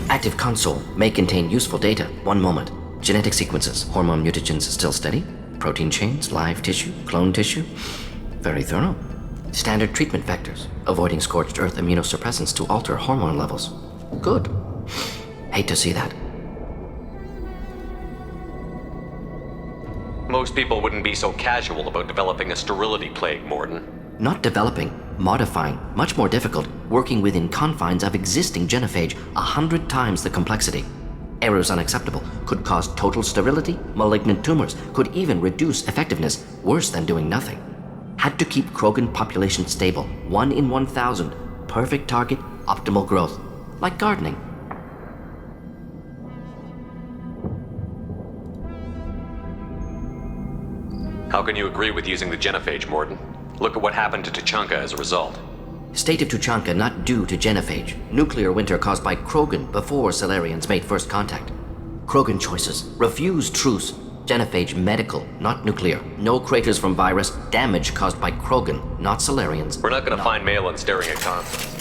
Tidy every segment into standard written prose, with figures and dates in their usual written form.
Active console may contain useful data. One moment. Genetic sequences, hormone mutagens still steady. Protein chains, live tissue, clone tissue. Very thorough. Standard treatment vectors, avoiding scorched earth immunosuppressants to alter hormone levels. Good. Hate to see that. Most people wouldn't be so casual about developing a sterility plague, Morden. Not developing, modifying, much more difficult, working within confines of existing genophage 100 times the complexity. Errors unacceptable, could cause total sterility, malignant tumors, could even reduce effectiveness, worse than doing nothing. Had to keep Krogan population stable, 1 in 1,000, perfect target, optimal growth, like gardening. How can you agree with using the genophage, Morden? Look at what happened to Tuchanka as a result. State of Tuchanka not due to genophage. Nuclear winter caused by Krogan before Solarians made first contact. Krogan choices. Refused truce. Genophage medical, not nuclear. No craters from virus. Damage caused by Krogan, not Solarians. We're not gonna find Malin staring at consoles.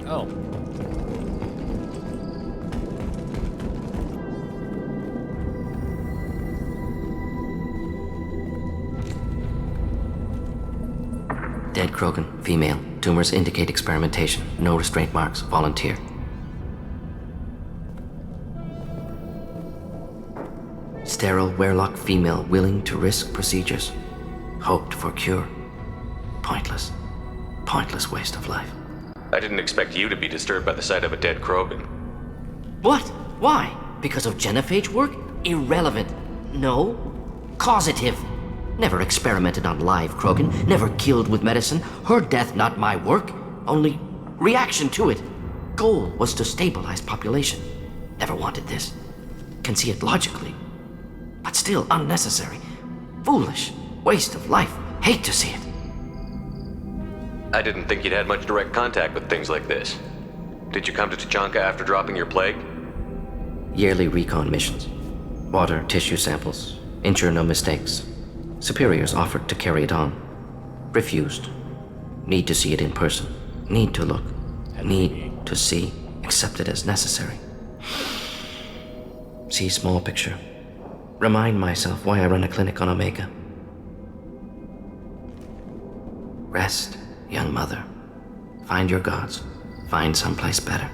Oh. Dead Krogan, female. Tumors indicate experimentation. No restraint marks. Volunteer. Sterile Werelock female willing to risk procedures. Hoped for cure. Pointless. Pointless waste of life. I didn't expect you to be disturbed by the sight of a dead Krogan. What? Why? Because of genophage work? Irrelevant. No. Causative. Never experimented on live Krogan, never killed with medicine. Her death, not my work. Only reaction to it. Goal was to stabilize population. Never wanted this. Can see it logically. But still unnecessary. Foolish. Waste of life. Hate to see it. I didn't think you'd had much direct contact with things like this. Did you come to Tuchanka after dropping your plague? Yearly recon missions. Water, tissue samples. Ensure no mistakes. Superiors offered to carry it on. Refused. Need to see it in person. Need to look. Need to see. Accept it as necessary. See small picture. Remind myself why I run a clinic on Omega. Rest, young mother. Find your gods. Find someplace better.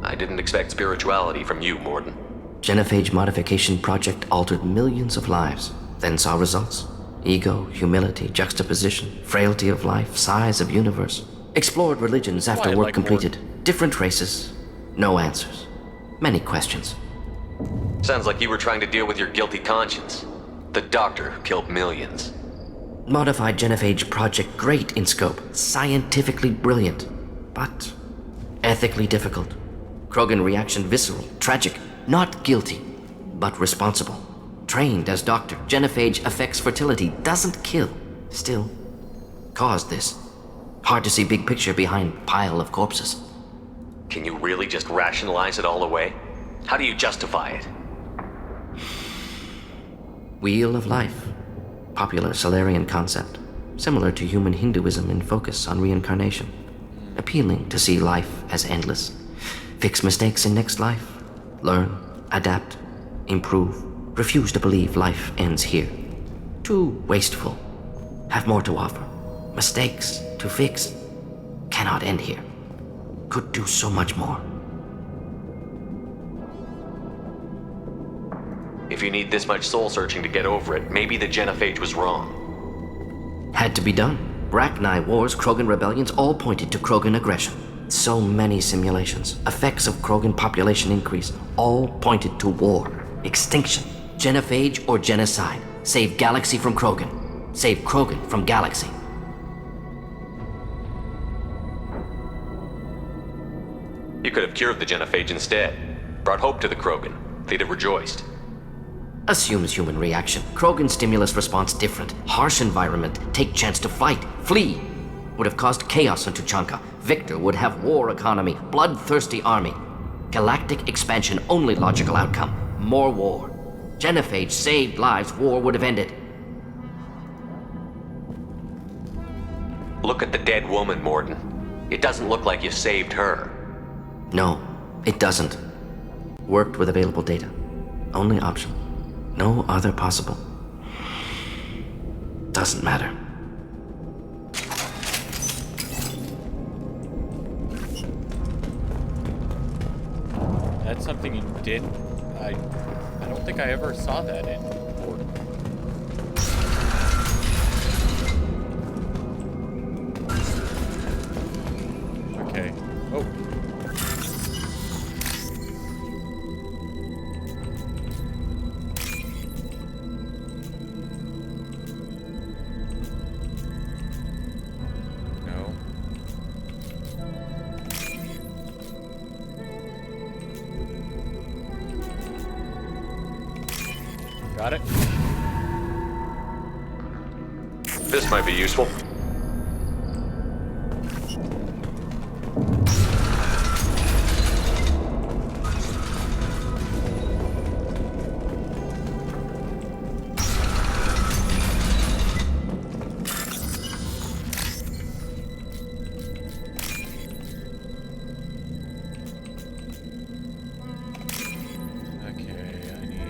I didn't expect spirituality from you, Morden. Genophage modification project altered millions of lives, then saw results. Ego, humility, juxtaposition, frailty of life, size of universe. Explored religions after work completed. Different races. No answers. Many questions. Sounds like you were trying to deal with your guilty conscience. The doctor who killed millions. Modified genophage project great in scope, scientifically brilliant, but ethically difficult. Krogan reaction visceral, tragic. Not guilty, but responsible. Trained as doctor, genophage affects fertility, doesn't kill. Still, caused this. Hard to see big picture behind pile of corpses. Can you really just rationalize it all away? How do you justify it? Wheel of life. Popular Solarian concept. Similar to human Hinduism in focus on reincarnation. Appealing to see life as endless. Fix mistakes in next life. Learn, adapt, improve. Refuse to believe life ends here. Too wasteful. Have more to offer. Mistakes to fix. Cannot end here. Could do so much more. If you need this much soul searching to get over it, maybe the genophage was wrong. Had to be done. Bracknai wars, Krogan rebellions, all pointed to Krogan aggression. So many simulations, effects of Krogan population increase, all pointed to war, extinction, genophage or genocide. Save galaxy from Krogan. Save Krogan from galaxy. You could have cured the genophage instead. Brought hope to the Krogan. They'd have rejoiced. Assumes human reaction. Krogan stimulus response different. Harsh environment. Take chance to fight. Flee. Would have caused chaos in Tuchanka. Victor would have war economy. Bloodthirsty army. Galactic expansion only logical outcome. More war. Genophage saved lives. War would have ended. Look at the dead woman, Morton. It doesn't look like you saved her. No, it doesn't. Worked with available data. Only option. No other possible. Doesn't matter. That's something you did. I don't think I ever saw that in Morton. Okay. Oh. No. Got it. This might be useful. Okay, I need...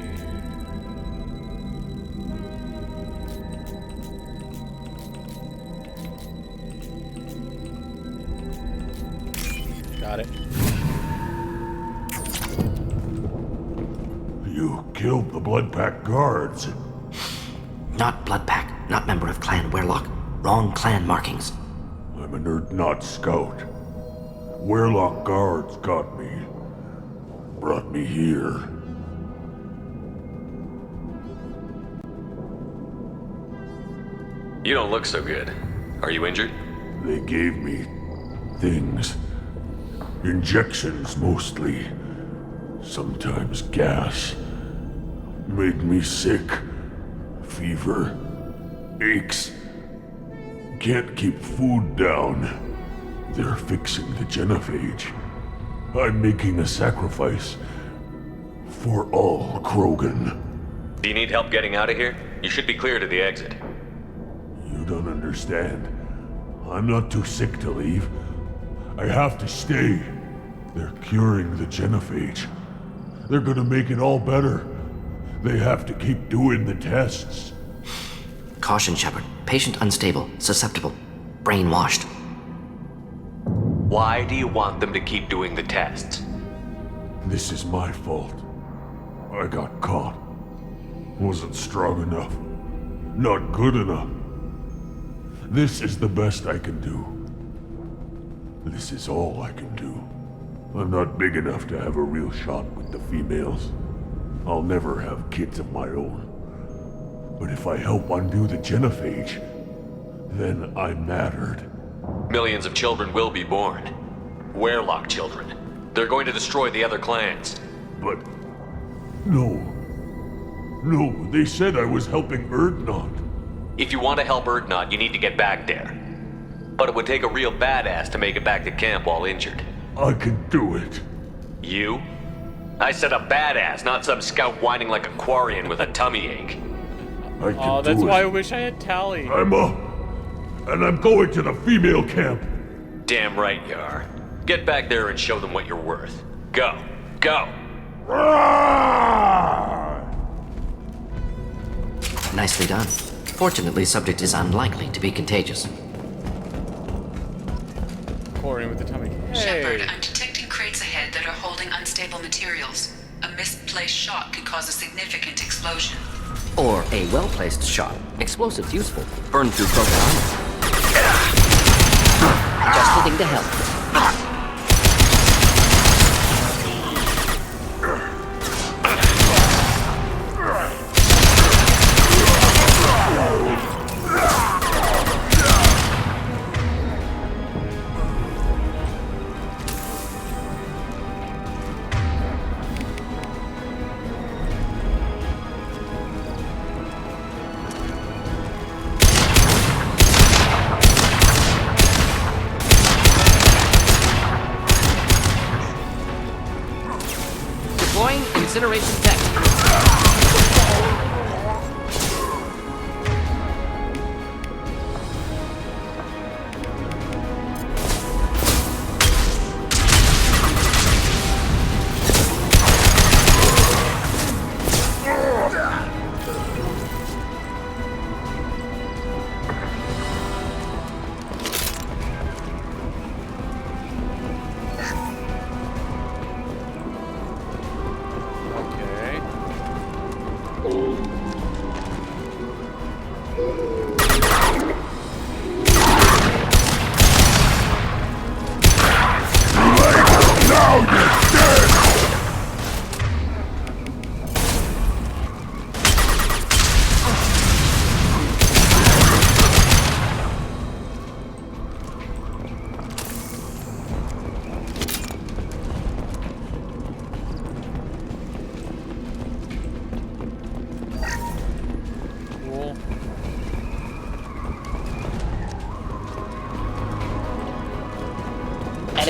Got it. You killed the Blood Pack guards. Not Blood Pack, not member of Clan Werlock. Wrong clan markings. I'm a nerd not scout. Werlock guards got me. Brought me here. You don't look so good. Are you injured? They gave me things. Injections mostly. Sometimes gas. Made me sick. Fever. Aches. Can't keep food down. They're fixing the genophage. I'm making a sacrifice. For all Krogan. Do you need help getting out of here? You should be clear to the exit. You don't understand. I'm not too sick to leave. I have to stay. They're curing the genophage. They're gonna make it all better. They have to keep doing the tests. Caution, Shepard. Patient unstable, susceptible, brainwashed. Why do you want them to keep doing the tests? This is my fault. I got caught. Wasn't strong enough. Not good enough. This is the best I can do. This is all I can do. I'm not big enough to have a real shot with the females. I'll never have kids of my own. But if I help undo the genophage, then I'm mattered. Millions of children will be born. Werlock children. They're going to destroy the other clans. But... No. No, they said I was helping Erdnot. If you want to help Erdnot, you need to get back there. But it would take a real badass to make it back to camp while injured. I can do it. You? I said a badass, not some scout whining like a Quarian with a tummy ache. I can Oh, do that's it. why I wish I had Tally. I'm up. And I'm going to the female camp. Damn right you are. Get back there and show them what you're worth. Go. Go. Nicely done. Fortunately, subject is unlikely to be contagious. Corey with the tummy. Shepard, Hey. I'm detecting crates ahead that are holding unstable materials. A misplaced shot could cause a significant explosion. Or a well-placed shot. Explosives useful. Burn through Krogan armor. Just the thing to help. Deploying incineration tech.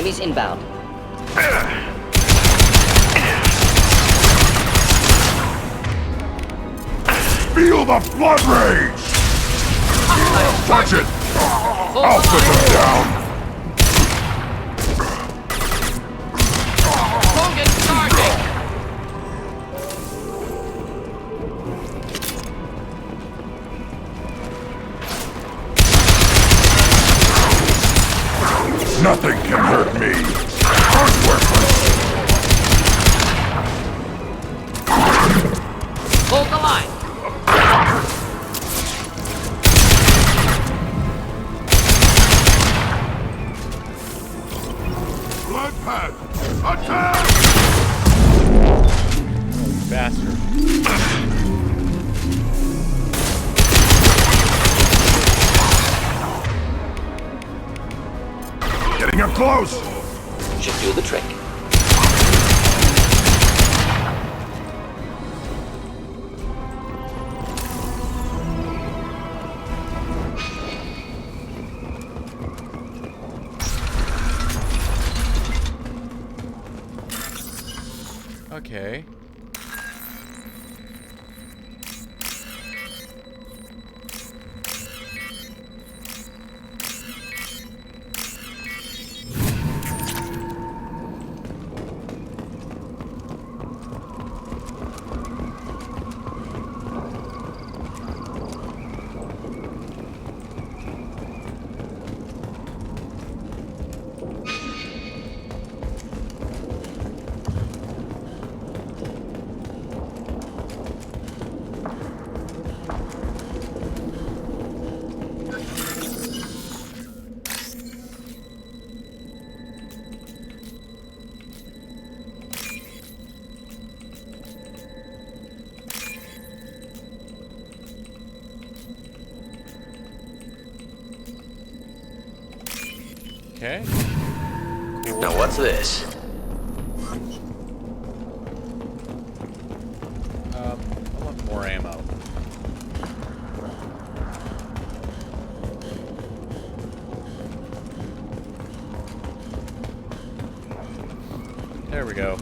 Enemies inbound. Feel the blood rage! Touch it! I'll put them down! Nothing can hurt me! I'm worthless! Hold the line. Blood pad! Attack! Bastard. Getting up close! Should do the trick. Okay. Okay. Now what's this? I want more ammo. There we go.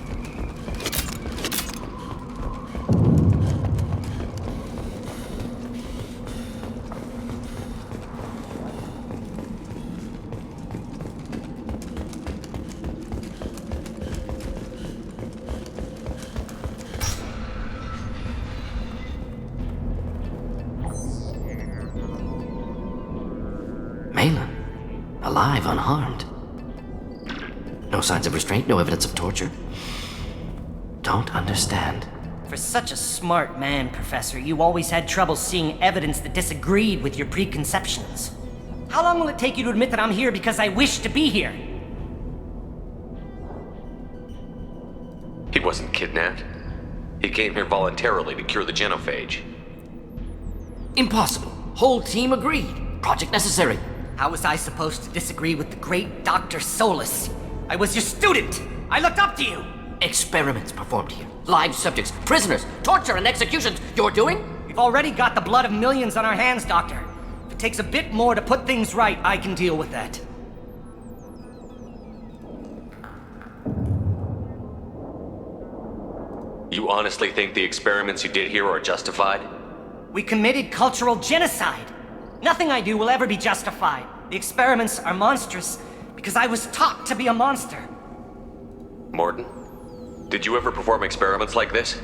Malin, alive, unharmed. No signs of restraint, no evidence of torture. Don't understand. For such a smart man, Professor, you always had trouble seeing evidence that disagreed with your preconceptions. How long will it take you to admit that I'm here because I wish to be here? He wasn't kidnapped. He came here voluntarily to cure the genophage. Impossible. Whole team agreed. Project necessary. How was I supposed to disagree with the great Dr. Solus? I was your student! I looked up to you! Experiments performed here. Live subjects, prisoners, torture and executions. You're doing? We've already got the blood of millions on our hands, Doctor. If it takes a bit more to put things right, I can deal with that. You honestly think the experiments you did here are justified? We committed cultural genocide. Nothing I do will ever be justified. The experiments are monstrous because I was taught to be a monster. Morton, did you ever perform experiments like this?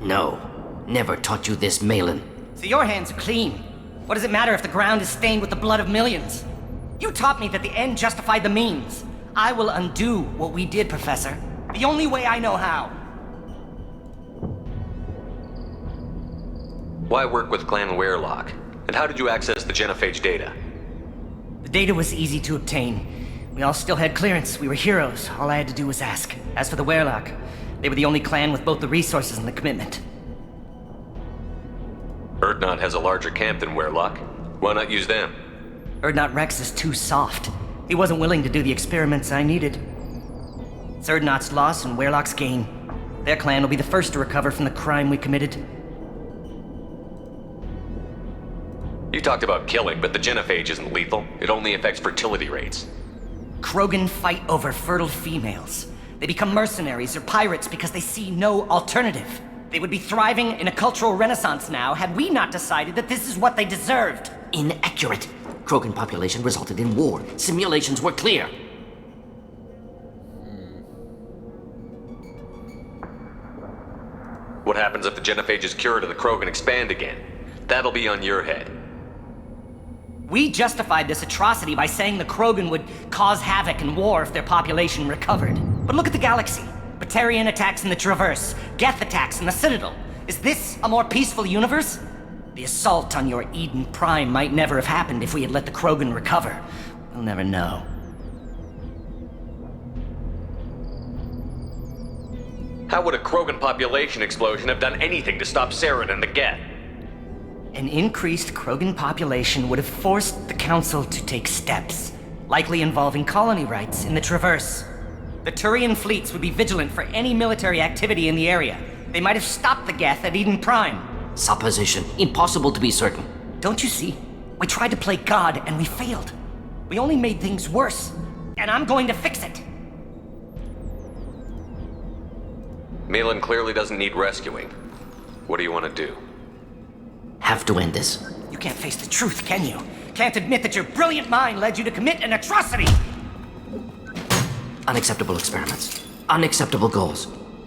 No. Never taught you this, Malin. So your hands are clean. What does it matter if the ground is stained with the blood of millions? You taught me that the end justified the means. I will undo what we did, Professor. The only way I know how. Why work with Clan Weirlock? And how did you access the genophage data? The data was easy to obtain. We all still had clearance. We were heroes. All I had to do was ask. As for the Weirlock, they were the only clan with both the resources and the commitment. Erdnot has a larger camp than Weirlock. Why not use them? Erdnot Rex is too soft. He wasn't willing to do the experiments I needed. It's Erdnot's loss and Weirlock's gain. Their clan will be the first to recover from the crime we committed. You talked about killing, but the genophage isn't lethal. It only affects fertility rates. Krogan fight over fertile females. They become mercenaries or pirates because they see no alternative. They would be thriving in a cultural renaissance now had we not decided that this is what they deserved. Inaccurate. Krogan population resulted in war. Simulations were clear. What happens if the Genophage is cured and the Krogan expand again? That'll be on your head. We justified this atrocity by saying the Krogan would cause havoc and war if their population recovered. But look at the galaxy. Batarian attacks in the Traverse, Geth attacks in the Citadel. Is this a more peaceful universe? The assault on your Eden Prime might never have happened if we had let the Krogan recover. We'll never know. How would a Krogan population explosion have done anything to stop Saren and the Geth? An increased Krogan population would have forced the Council to take steps, likely involving colony rights in the Traverse. The Turian fleets would be vigilant for any military activity in the area. They might have stopped the Geth at Eden Prime. Supposition. Impossible to be certain. Don't you see? We tried to play God and we failed. We only made things worse. And I'm going to fix it. Malin clearly doesn't need rescuing. What do you want to do? Have to end this. You can't face the truth, can you? Can't admit that your brilliant mind led you to commit an atrocity! Unacceptable experiments. Unacceptable goals.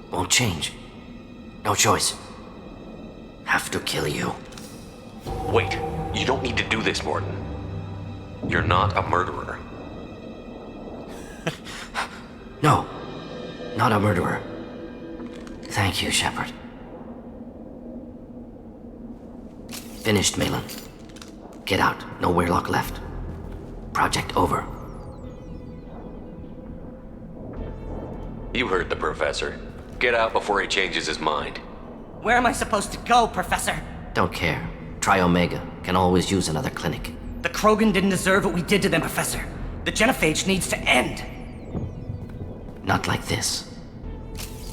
Won't change. No choice. Have to kill you. Wait, you don't need to do this, Morton. You're not a murderer. No. Not a murderer. Thank you, Shepard. Finished, Malin. Get out. No Weirlock left. Project over. You heard the professor. Get out before he changes his mind. Where am I supposed to go, Professor? Don't care. Try Omega. Can always use another clinic. The Krogan didn't deserve what we did to them, Professor. The Genophage needs to end. Not like this.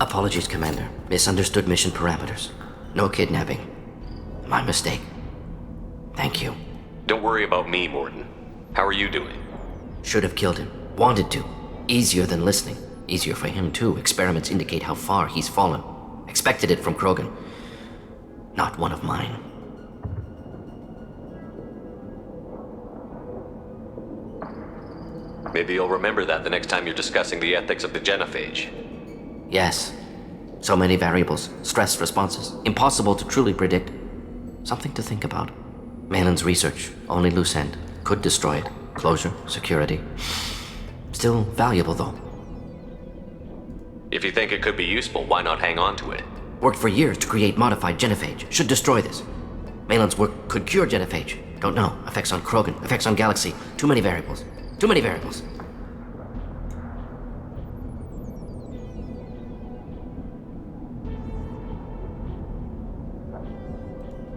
Apologies, Commander. Misunderstood mission parameters. No kidnapping. My mistake. Thank you. Don't worry about me, Morton. How are you doing? Should have killed him. Wanted to. Easier than listening. Easier for him, too. Experiments indicate how far he's fallen. Expected it from Krogan. Not one of mine. Maybe you'll remember that the next time you're discussing the ethics of the Genophage. Yes. So many variables. Stress responses. Impossible to truly predict. Something to think about. Malin's research. Only loose end. Could destroy it. Closure. Security. Still valuable, though. If you think it could be useful, why not hang on to it? Worked for years to create modified Genophage. Should destroy this. Malin's work could cure Genophage. Don't know. Effects on Krogan. Effects on Galaxy. Too many variables. Too many variables.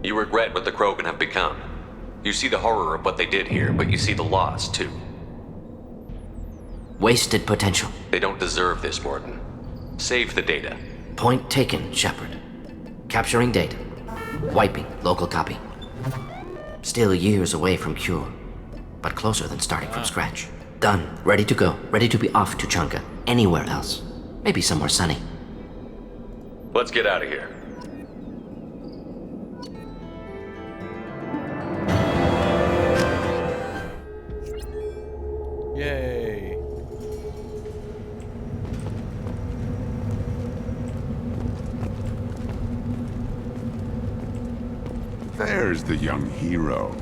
You regret what the Krogan have become. You see the horror of what they did here, but you see the loss, too. Wasted potential. They don't deserve this, Morton. Save the data. Point taken, Shepard. Capturing data. Wiping local copy. Still years away from cure, but closer than starting from scratch. Done. Ready to go. Ready to be off to Chanka. Anywhere else. Maybe somewhere sunny. Let's get out of here. Yay. There's the young hero.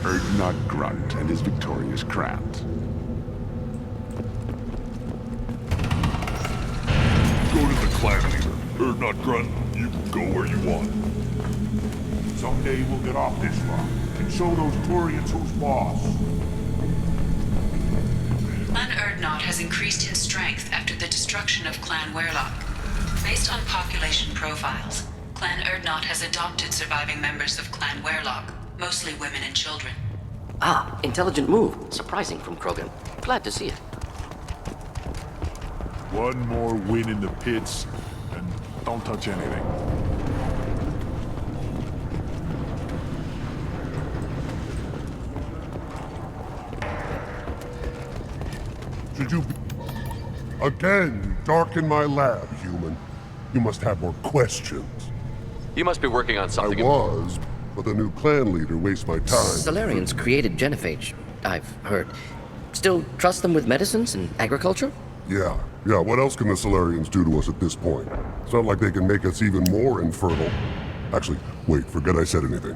Erdnot Grunt and his victorious crowns. Go to the clan leader. Erdnot Grunt, you can go where you want. Someday we'll get off this rock and show those Turians who's boss. Clan Erdnot has increased in strength after the destruction of Clan Weirlock. Based on population profiles, Clan Erdnot has adopted surviving members of Clan Weirlock, mostly women and children. Ah, intelligent move. Surprising from Krogan. Glad to see it. One more win in the pits, and don't touch anything. Should you be... Again, you darken my lab, human. You must have more questions. You must be working on something. I was, but the new clan leader wastes my time. Solarians created genophage, I've heard. Still trust them with medicines and agriculture? Yeah, what else can the Solarians do to us at this point? It's not like they can make us even more infertile. Actually, wait, forget I said anything.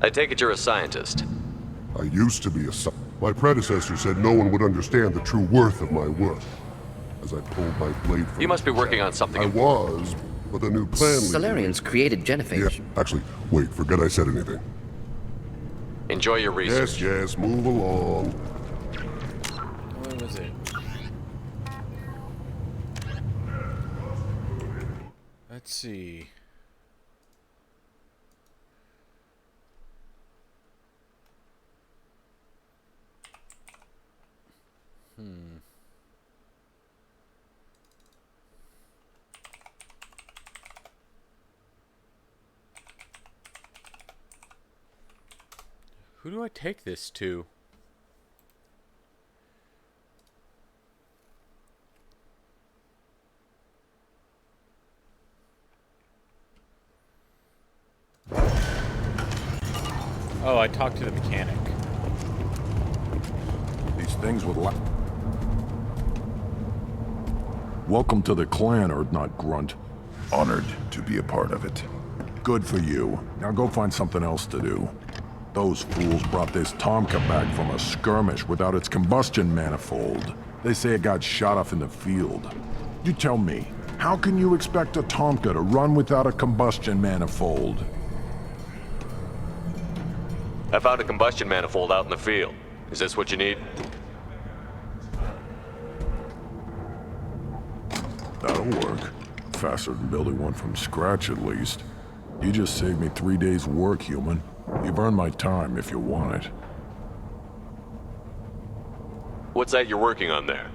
I take it you're a scientist. I used to be a My predecessor said no one would understand the true worth of my work. As I pulled my blade from... You must be working on something. I was, but the new clan leader... Solarians created genophage. Yeah, actually, wait, forget I said anything. Enjoy your research. Yes, move along. What was it? Let's see. Who do I take this to? Oh, I talked to the mechanic. These things would Welcome to the clan, Urdnot Grunt. Honored to be a part of it. Good for you. Now go find something else to do. Those fools brought this Tomka back from a skirmish without its combustion manifold. They say it got shot off in the field. You tell me, how can you expect a Tomka to run without a combustion manifold? I found a combustion manifold out in the field. Is this what you need? That'll work. Faster than building one from scratch, at least. You just saved me 3 days' work, human. You've earned my time if you want it. What's that you're working on there?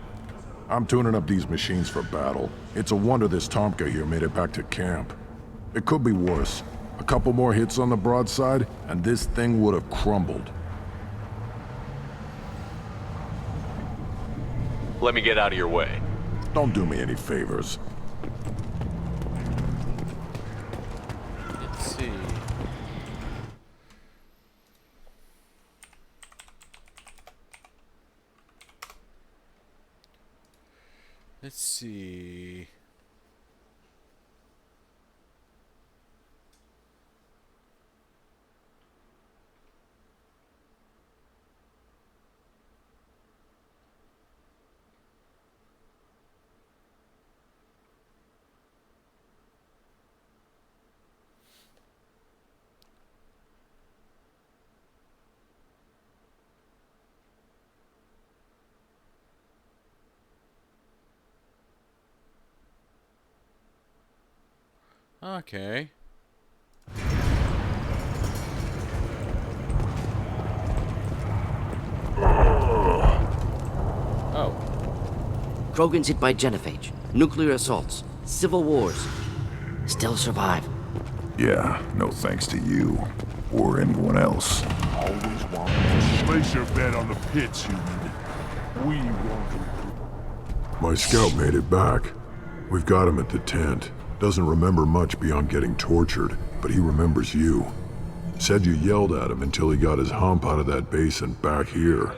I'm tuning up these machines for battle. It's a wonder this Tomka here made it back to camp. It could be worse. A couple more hits on the broadside, and this thing would have crumbled. Let me get out of your way. Don't do me any favors. Let's see. Let's see. Okay. Oh. Krogans hit by genophage, nuclear assaults, civil wars. Still survive. Yeah, no thanks to you. Or anyone else. Always want to place your bet on the pits, human. We want to... My scout made it back. We've got him at the tent. Doesn't remember much beyond getting tortured, but he remembers you. Said you yelled at him until he got his hump out of that base and back here.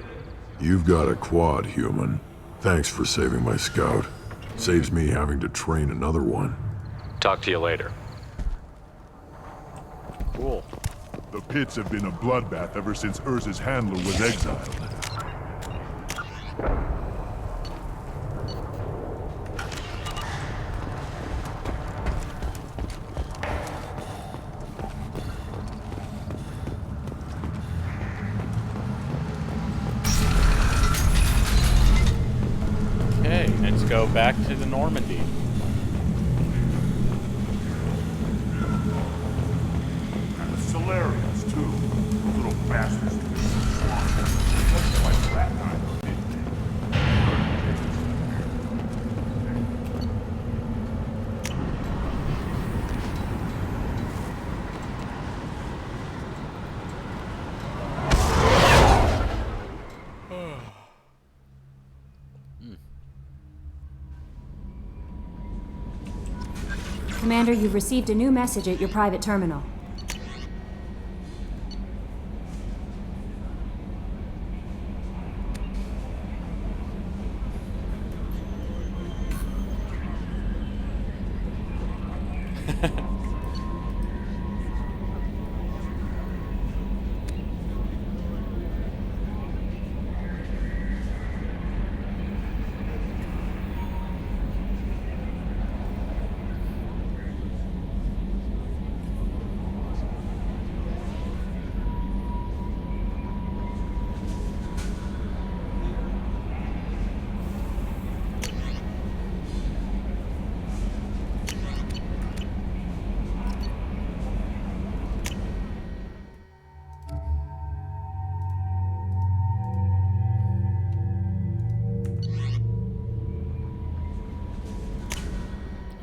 You've got a quad, human. Thanks for saving my scout. Saves me having to train another one. Talk to you later. Cool. The pits have been a bloodbath ever since Urza's handler was exiled. Okay, let's go back to the Normandy. And the Solarians, too. Those little bastards. That's like that time, Commander, you've received a new message at your private terminal.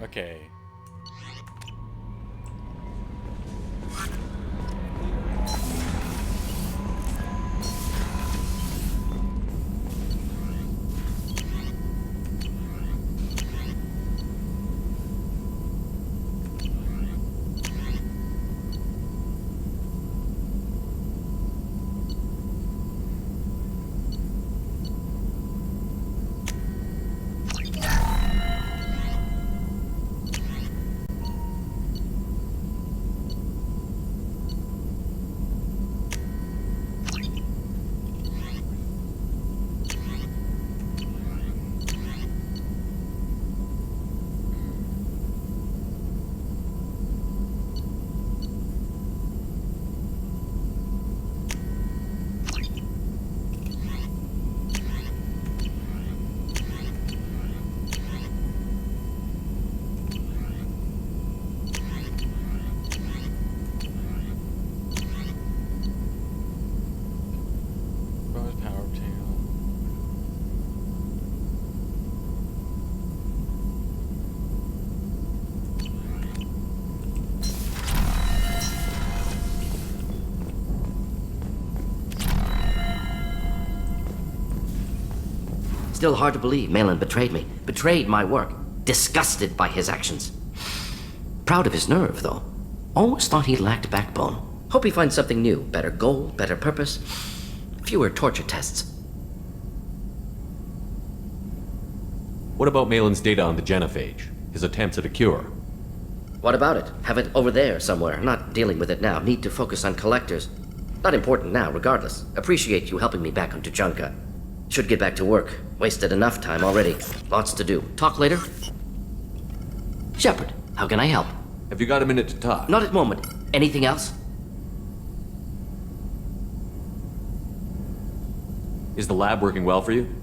Okay. Still hard to believe Malin betrayed me, betrayed my work, disgusted by his actions. Proud of his nerve, though. Always thought he lacked backbone. Hope he finds something new, better goal, better purpose, fewer torture tests. What about Malin's data on the genophage? His attempts at a cure? What about it? Have it over there somewhere. Not dealing with it now. Need to focus on collectors. Not important now, regardless. Appreciate you helping me back on Tuchanka. Should get back to work. Wasted enough time already. Lots to do. Talk later? Shepard, how can I help? Have you got a minute to talk? Not at the moment. Anything else? Is the lab working well for you?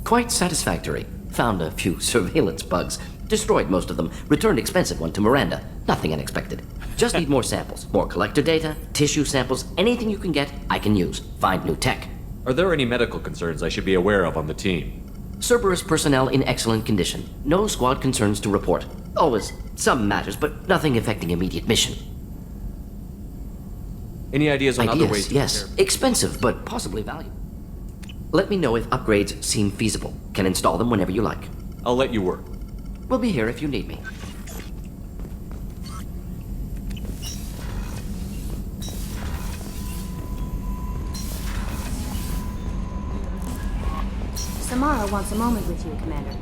Quite satisfactory. Found a few surveillance bugs. Destroyed most of them. Returned expensive one to Miranda. Nothing unexpected. Just need more samples. More collector data, tissue samples, anything you can get, I can use. Find new tech. Are there any medical concerns I should be aware of on the team? Cerberus personnel in excellent condition. No squad concerns to report. Always some matters, but nothing affecting immediate mission. Any ideas on other ways Ideas, to yes. prepare? Expensive, but possibly valuable. Let me know if upgrades seem feasible. Can install them whenever you like. I'll let you work. We'll be here if you need me. Samara wants a moment with you, Commander.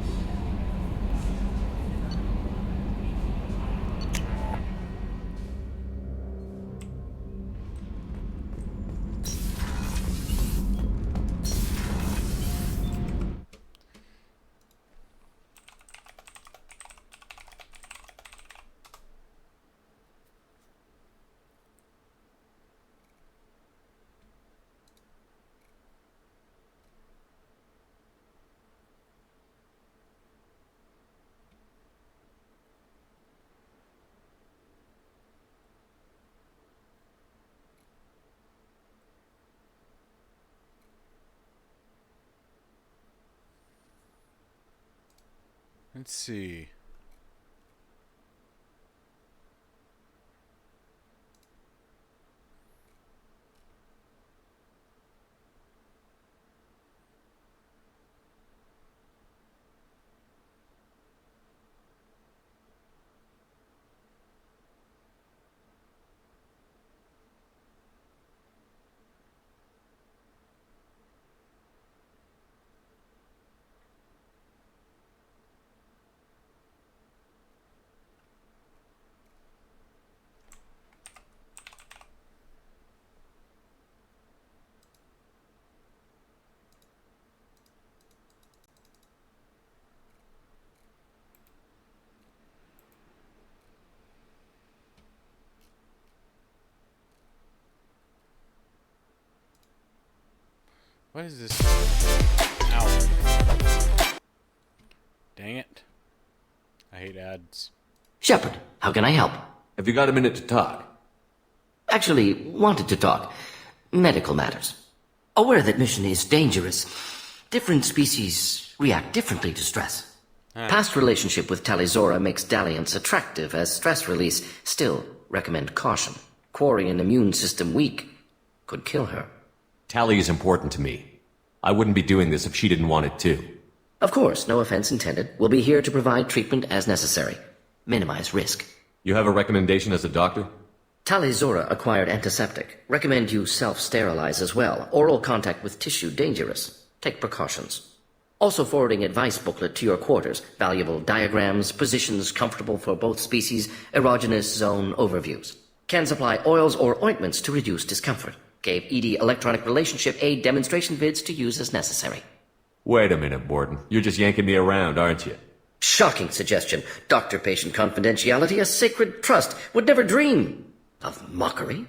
Let's see. What is this? Ow. Dang it. I hate ads. Shepard, how can I help? Have you got a minute to talk? Actually, wanted to talk. Medical matters. Aware that mission is dangerous. Different species react differently to stress. Past relationship with Talizora makes dalliance attractive as stress release. Still, recommend caution. Quarian immune system weak. Could kill her. Tally is important to me. I wouldn't be doing this if she didn't want it too. Of course, no offense intended. We'll be here to provide treatment as necessary. Minimize risk. You have a recommendation as a doctor? Talizora acquired antiseptic. Recommend you self-sterilize as well. Oral contact with tissue dangerous. Take precautions. Also forwarding advice booklet to your quarters. Valuable diagrams, positions comfortable for both species, erogenous zone overviews. Can supply oils or ointments to reduce discomfort. Gave ED electronic relationship aid demonstration vids to use as necessary. Wait a minute, Borden. You're just yanking me around, aren't you? Shocking suggestion. Doctor-patient confidentiality, a sacred trust. Would never dream of mockery.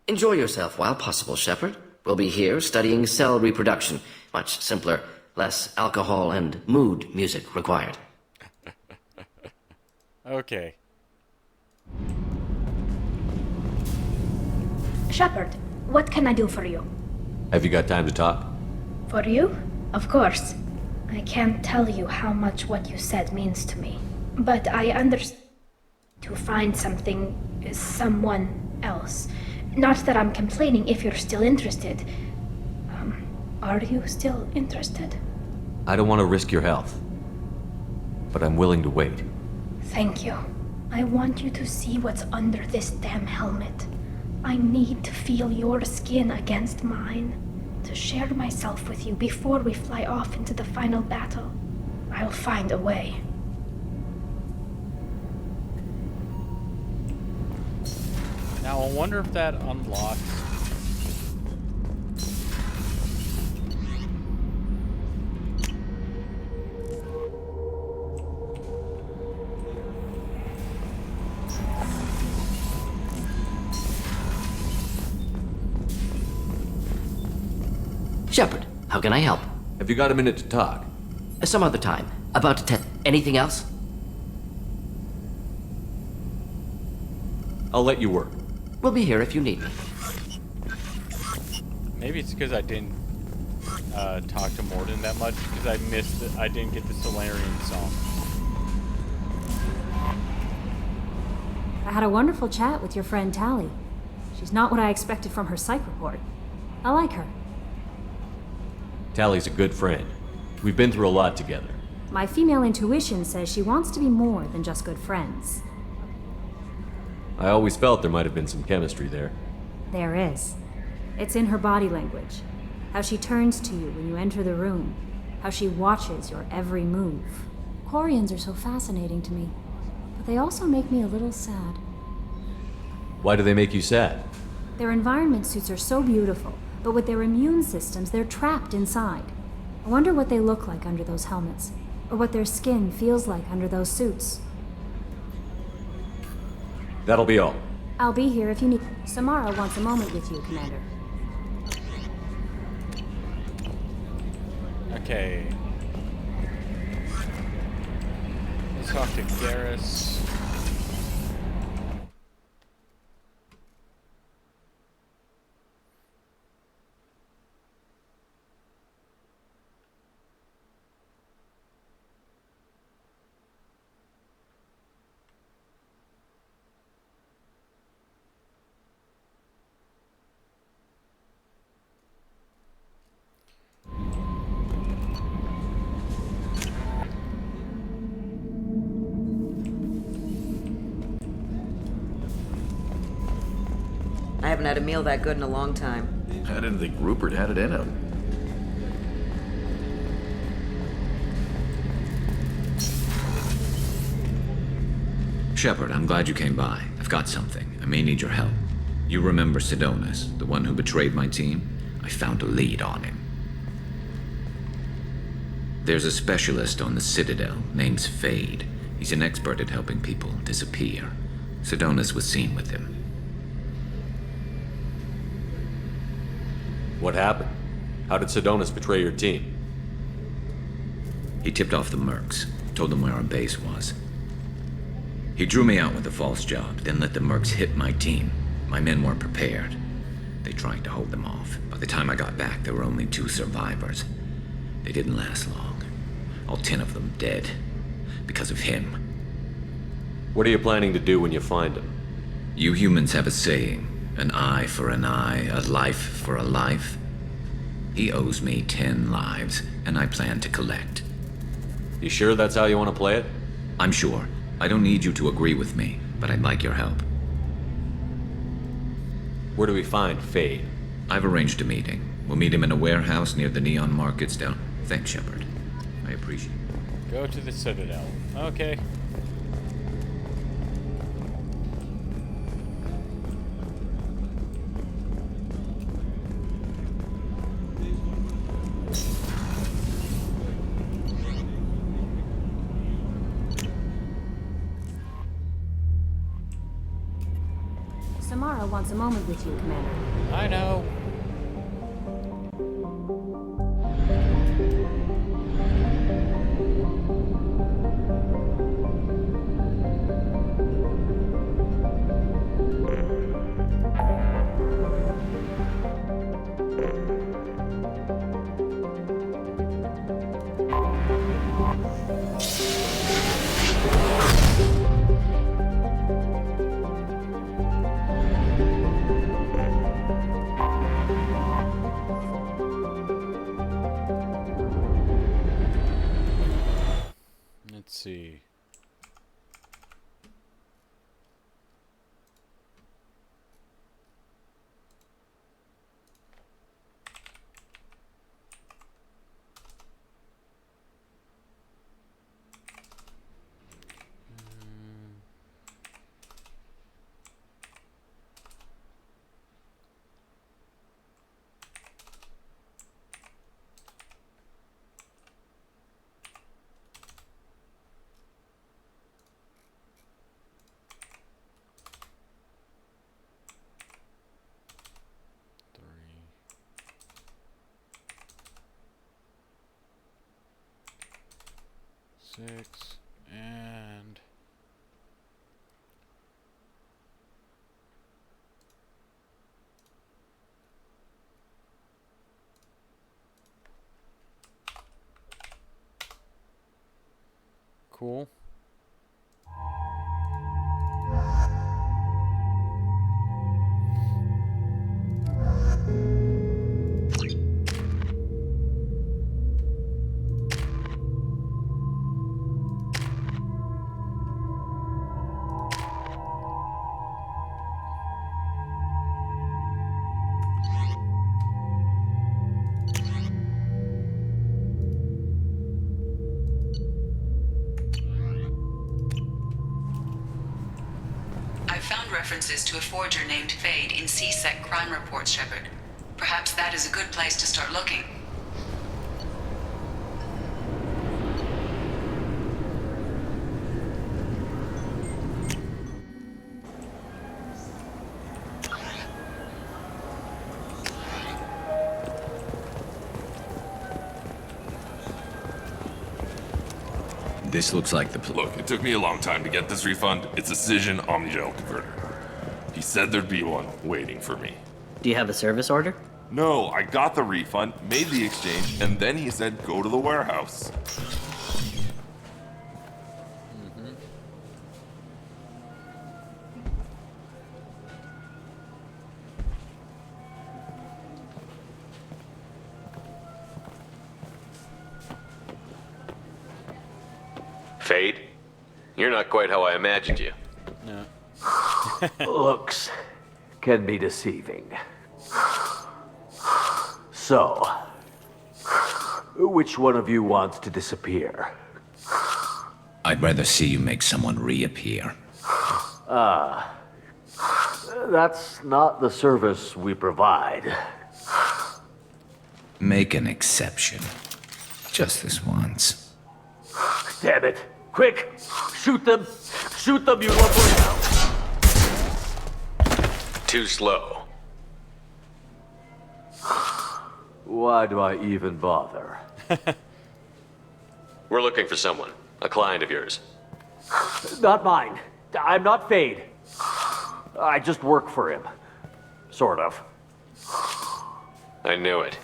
Enjoy yourself while possible, Shepard. We'll be here studying cell reproduction. Much simpler, less alcohol and mood music required. Okay. Shepard, what can I do for you? Have you got time to talk? For you? Of course. I can't tell you how much what you said means to me. But I understand to find someone else. Not that I'm complaining if you're still interested. Are you still interested? I don't want to risk your health. But I'm willing to wait. Thank you. I want you to see what's under this damn helmet. I need to feel your skin against mine. To share myself with you before we fly off into the final battle. I'll find a way. Now I wonder if that unlocks. Shepard, how can I help? Have you got a minute to talk? Some other time. About to anything else? I'll let you work. We'll be here if you need me. Maybe it's because I didn't talk to Morden that much, because I didn't get the Solarian song. I had a wonderful chat with your friend Tally. She's not what I expected from her psych report. I like her. Tally's a good friend. We've been through a lot together. My female intuition says she wants to be more than just good friends. I always felt there might have been some chemistry there. There is. It's in her body language. How she turns to you when you enter the room. How she watches your every move. Quarians are so fascinating to me, but they also make me a little sad. Why do they make you sad? Their environment suits are so beautiful, but with their immune systems, they're trapped inside. I wonder what they look like under those helmets, or what their skin feels like under those suits. That'll be all. I'll be here if you need. Samara wants a moment with you, Commander. Okay. Let's talk to Garrus. I haven't had a meal that good in a long time. I didn't think Rupert had it in him. Shepard, I'm glad you came by. I've got something. I may need your help. You remember Sidonus, the one who betrayed my team? I found a lead on him. There's a specialist on the Citadel, name's Fade. He's an expert at helping people disappear. Sidonus was seen with him. What happened? How did Sidonis betray your team? He tipped off the mercs, told them where our base was. He drew me out with a false job, then let the mercs hit my team. My men weren't prepared. They tried to hold them off. By the time I got back, there were only 2 survivors. They didn't last long. All 10 of them dead. Because of him. What are you planning to do when you find him? You humans have a saying, an eye for an eye, a life for a life. He owes me 10 lives, and I plan to collect. You sure that's how you want to play it? I'm sure. I don't need you to agree with me, but I'd like your help. Where do we find Fade? I've arranged a meeting. We'll meet him in a warehouse near the neon markets down. Thanks, Shepard. I appreciate it. Go to the Citadel. Okay. Samara wants a moment with you, Commander. I know. Let's see. Six and cool. References to a forger named Fade in C-Sec crime reports, Shepard. Perhaps that is a good place to start looking. This looks like the Look, it took me a long time to get this refund. It's a Cision Omnigel converter. He said there'd be one waiting for me. Do you have a service order? No, I got the refund, made the exchange, and then he said go to the warehouse. Fade? You're not quite how I imagined you. No. Looks can be deceiving. So, which one of you wants to disappear? I'd rather see you make someone reappear. That's not the service we provide. Make an exception. Just this once. Damn it. Quick! Shoot them! Shoot them, you lovely! Too slow. Why do I even bother? We're looking for someone. A client of yours. Not mine. I'm not Fade. I just work for him. Sort of. I knew it.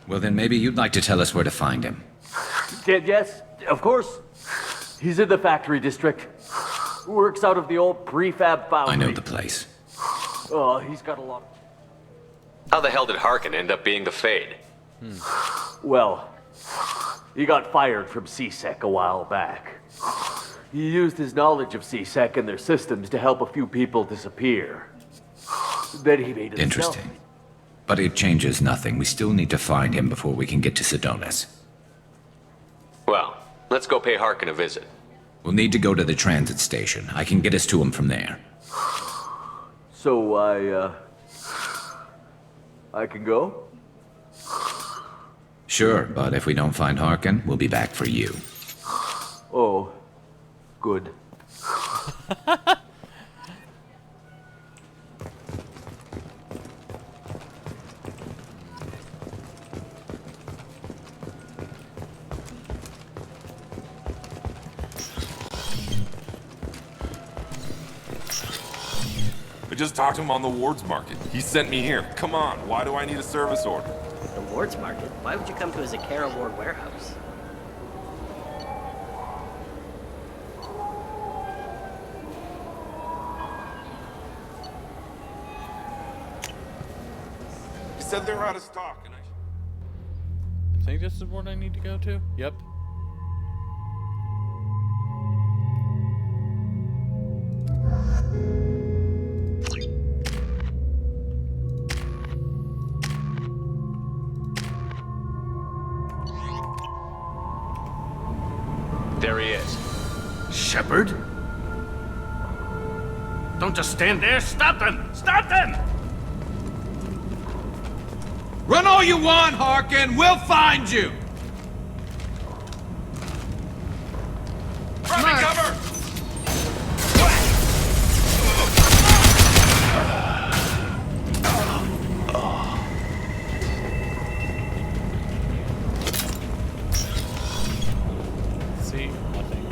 Well, then maybe you'd like to tell us where to find him. Yes, of course. He's in the factory district. Works out of the old prefab foundry. I know the place. Oh, he's got a lot. How the hell did Harkin end up being the Fade? Well, he got fired from CSEC a while back. He used his knowledge of CSEC and their systems to help a few people disappear. Then he made it himself. Interesting. But it changes nothing. We still need to find him before we can get to Sedonis. Well, let's go pay Harkin a visit. We'll need to go to the transit station. I can get us to him from there. So I can go? Sure, but if we don't find Harkin, we'll be back for you. Oh, good. I just talked to him on the Wards Market. He sent me here. Come on, why do I need a service order? The Wards Market? Why would you come to a Zakara Ward warehouse? He said they're out of stock, and I think this is what I need to go to. Yep. There he is. Shepard? Don't just stand there. Stop them! Stop them! Run all you want, Harkin. We'll find you. Grab me cover! See, nothing.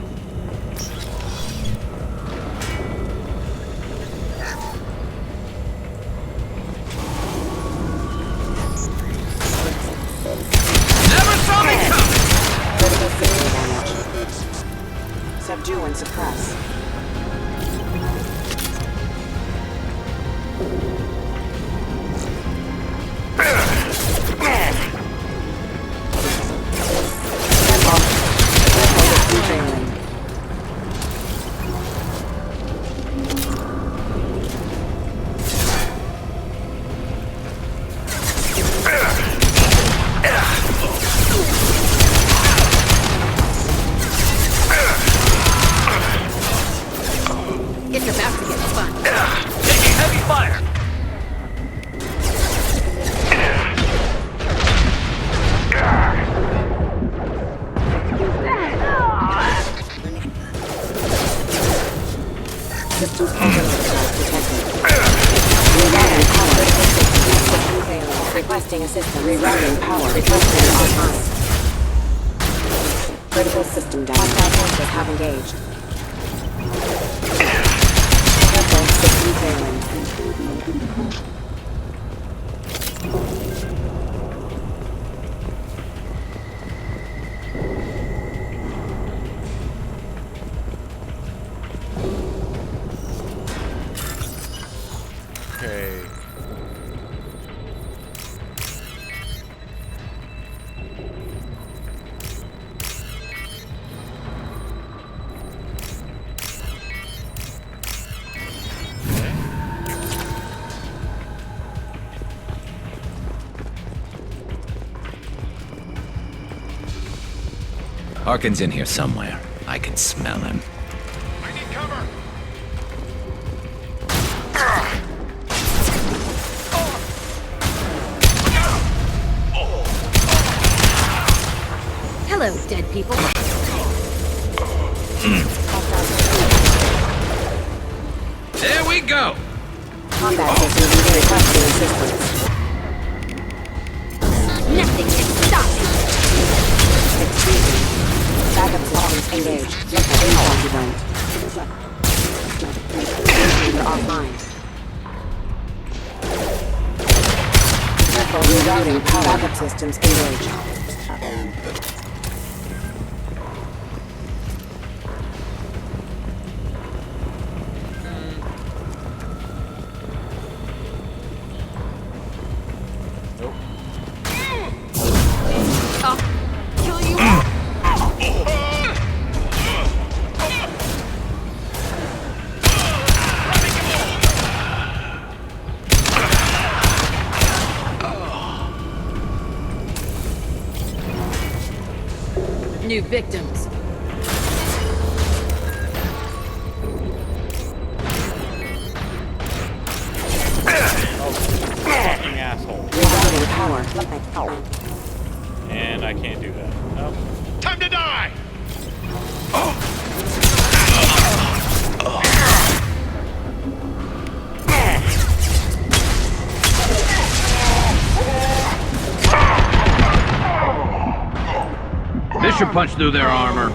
Never saw me coming! Critical system damage. Subdue and suppress. It's about to get fun. Taking heavy fire! Systems rerouting power. Requesting assistance. Rerouting power. Requesting on us. Critical system down. Hostile forces have engaged. Careful, system failing. Okay. Harkin's in here somewhere. I can smell him. I need cover! Hello, dead people. There we go! Combat system requesting assistance. Nothing can stop me! Excuse me. Backup systems engaged. Inbound event. Computer offline. Rerouting power. Backup systems engaged. Kill you all! New victims. Fucking asshole. Rerouting power. And I can't do that. Nope. Time to die! This should punch through their armor.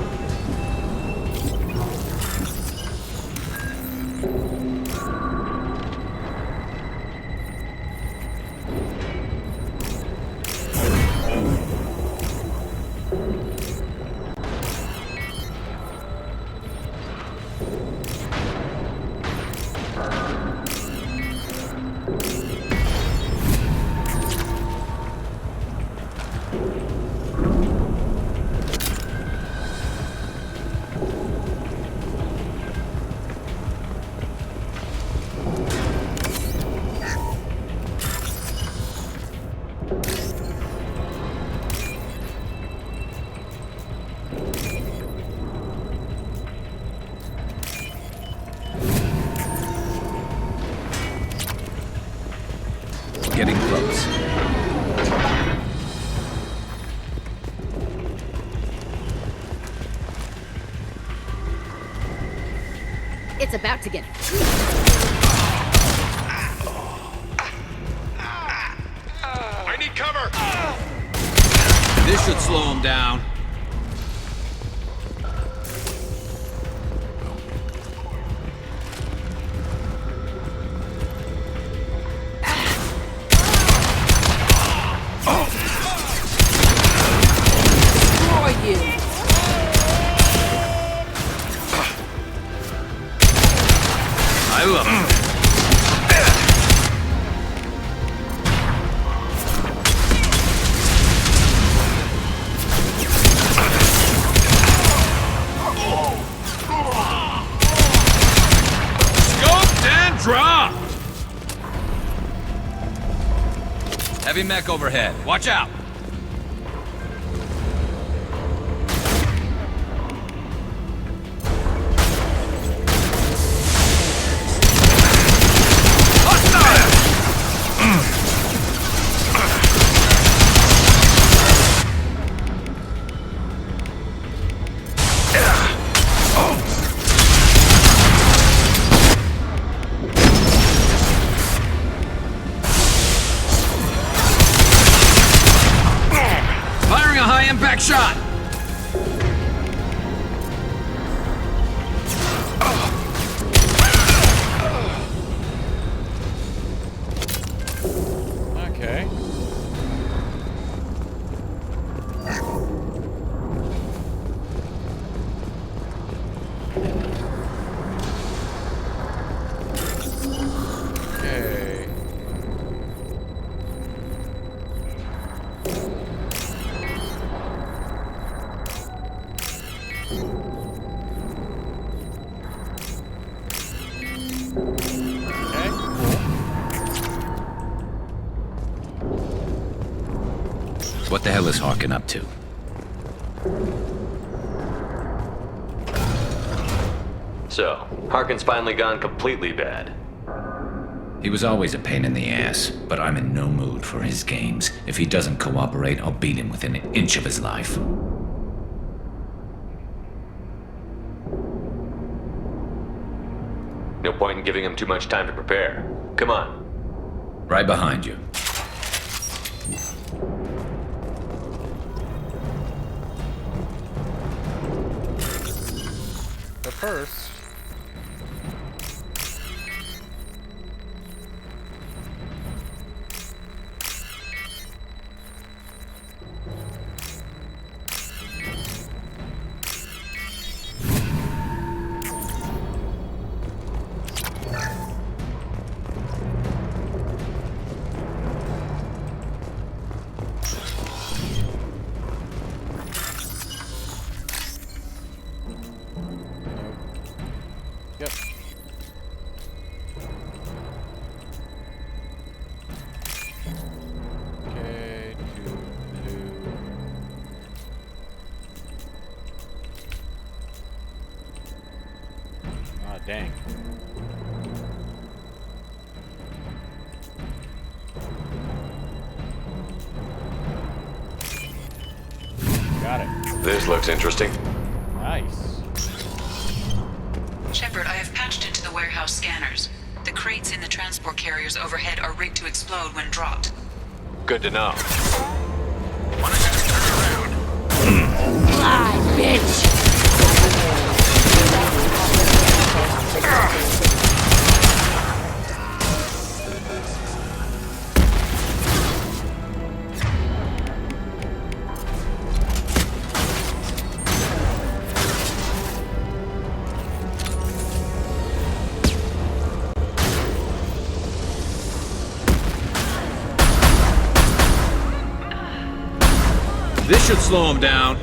Getting close. It's about to get... I need cover! This should slow him down. Destroy you! I love it. Scoped and dropped! Heavy mech overhead. Watch out! Firing a high-impact shot! Okay. Okay. Okay, What the hell is Harkin up to? So, Harkin's finally gone completely bad. He was always a pain in the ass, but I'm in no mood for his games. If he doesn't cooperate, I'll beat him within an inch of his life. No point in giving him too much time to prepare. Come on. Right behind you. But first... Yep. Okay, to blue. Ah, dang. Got it. This looks interesting. Nice. Shepard, I have patched into the warehouse scanners. The crates in the transport carriers overhead are rigged to explode when dropped. Good to know. Fly, bitch! This should slow him down.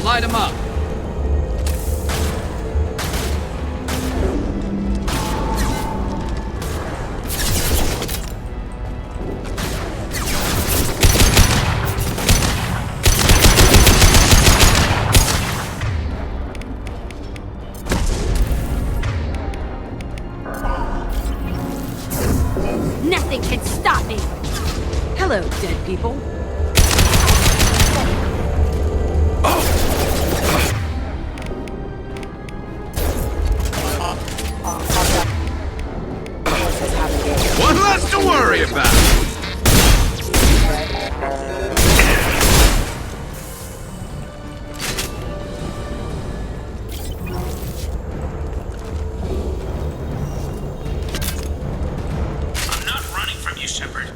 Light him up. Nothing can stop me! Hello, dead people. One less to worry about. I'm not running from you, Shepard.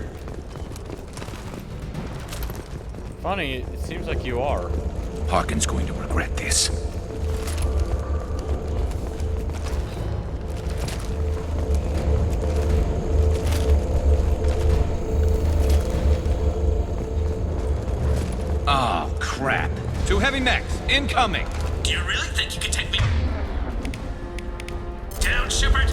Funny, it seems like you are. Harkin's going to regret this. Oh, crap. Two heavy mechs, incoming. Do you really think you can take me down, Shepard?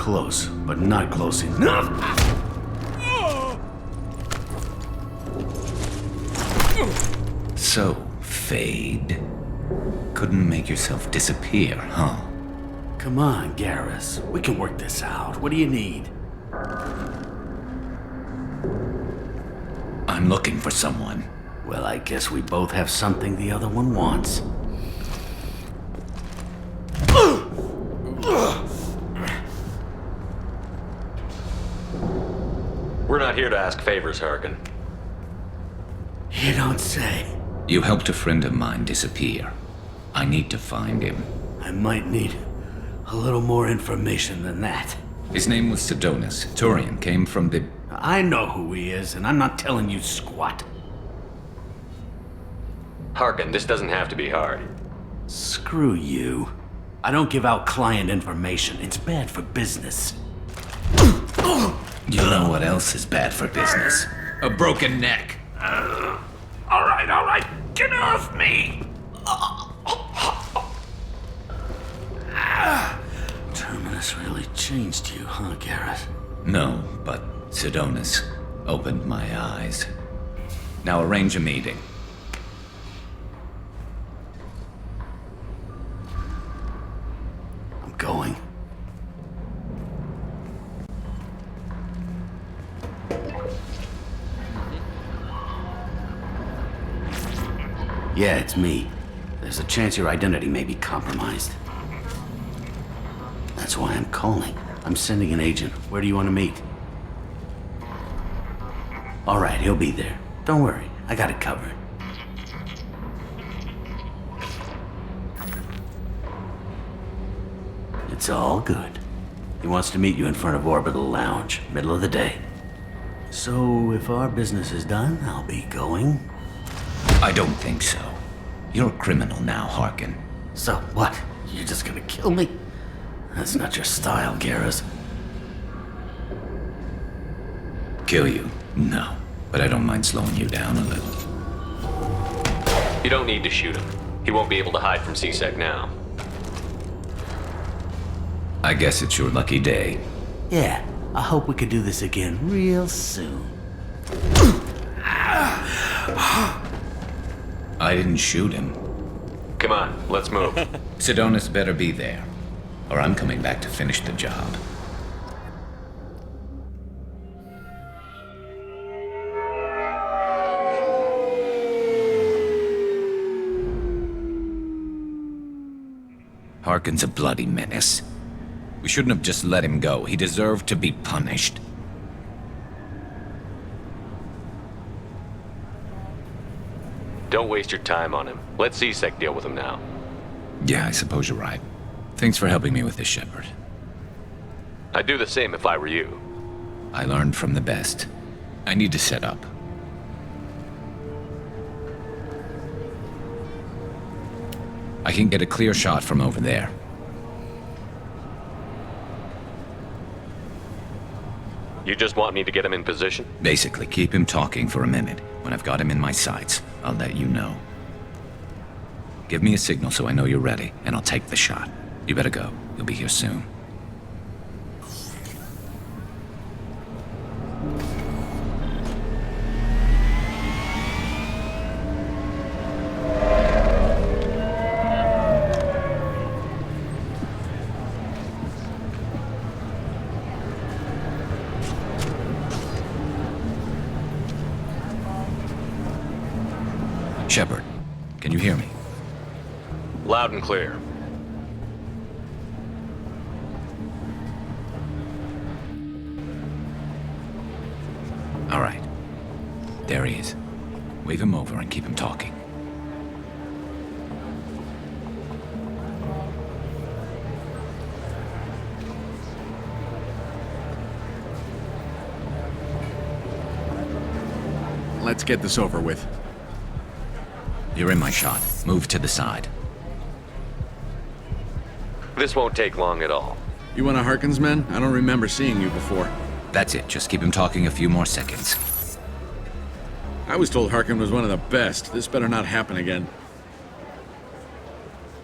close, but not close enough. So, Fade. Couldn't make yourself disappear, huh? Come on, Garrus. We can work this out. What do you need? I'm looking for someone. Well, I guess we both have something the other one wants. We're not here to ask favors, Harkin. You don't say. You helped a friend of mine disappear. I need to find him. I might need a little more information than that. His name was Sidonis. Turian came from the... I know who he is, and I'm not telling you squat. Harkin, this doesn't have to be hard. Screw you. I don't give out client information. It's bad for business. You know what else is bad for business? A broken neck. All right. Get off me! Terminus really changed you, huh, Garrett? No, but Sidonis opened my eyes. Now arrange a meeting. I'm going. Yeah, it's me. There's a chance your identity may be compromised. That's why I'm calling. I'm sending an agent. Where do you want to meet? All right, he'll be there. Don't worry, I got it covered. It's all good. He wants to meet you in front of Orbital Lounge, middle of the day. So, if our business is done, I'll be going. I don't think so. You're a criminal now, Harkin. So what? You're just gonna kill me? That's not your style, Garrus. Kill you? No. But I don't mind slowing you down a little. You don't need to shoot him. He won't be able to hide from C-Sec now. I guess it's your lucky day. Yeah, I hope we could do this again real soon. I didn't shoot him. Come on, let's move. Sidonis better be there, or I'm coming back to finish the job. Harkin's a bloody menace. We shouldn't have just let him go. He deserved to be punished. Don't waste your time on him. Let C-Sec deal with him now. Yeah, I suppose you're right. Thanks for helping me with this, Shepard. I'd do the same if I were you. I learned from the best. I need to set up. I can get a clear shot from over there. You just want me to get him in position? Basically, keep him talking for a minute. When I've got him in my sights, I'll let you know. Give me a signal so I know you're ready, and I'll take the shot. You better go. You'll be here soon. Shepard, can you hear me? Loud and clear. All right. There he is. Wave him over and keep him talking. Let's get this over with. You're in my shot. Move to the side. This won't take long at all. You one of Harkin's men? I don't remember seeing you before. That's it. Just keep him talking a few more seconds. I was told Harkin was one of the best. This better not happen again.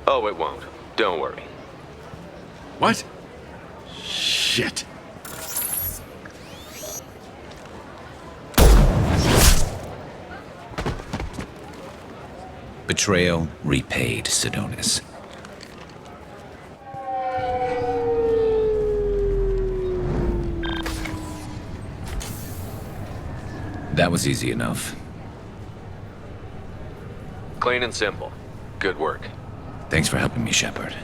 Oh, it won't. Don't worry. What? Shh. Shit. Betrayal repaid, Sidonis. That was easy enough. Clean and simple. Good work. Thanks for helping me, Shepard.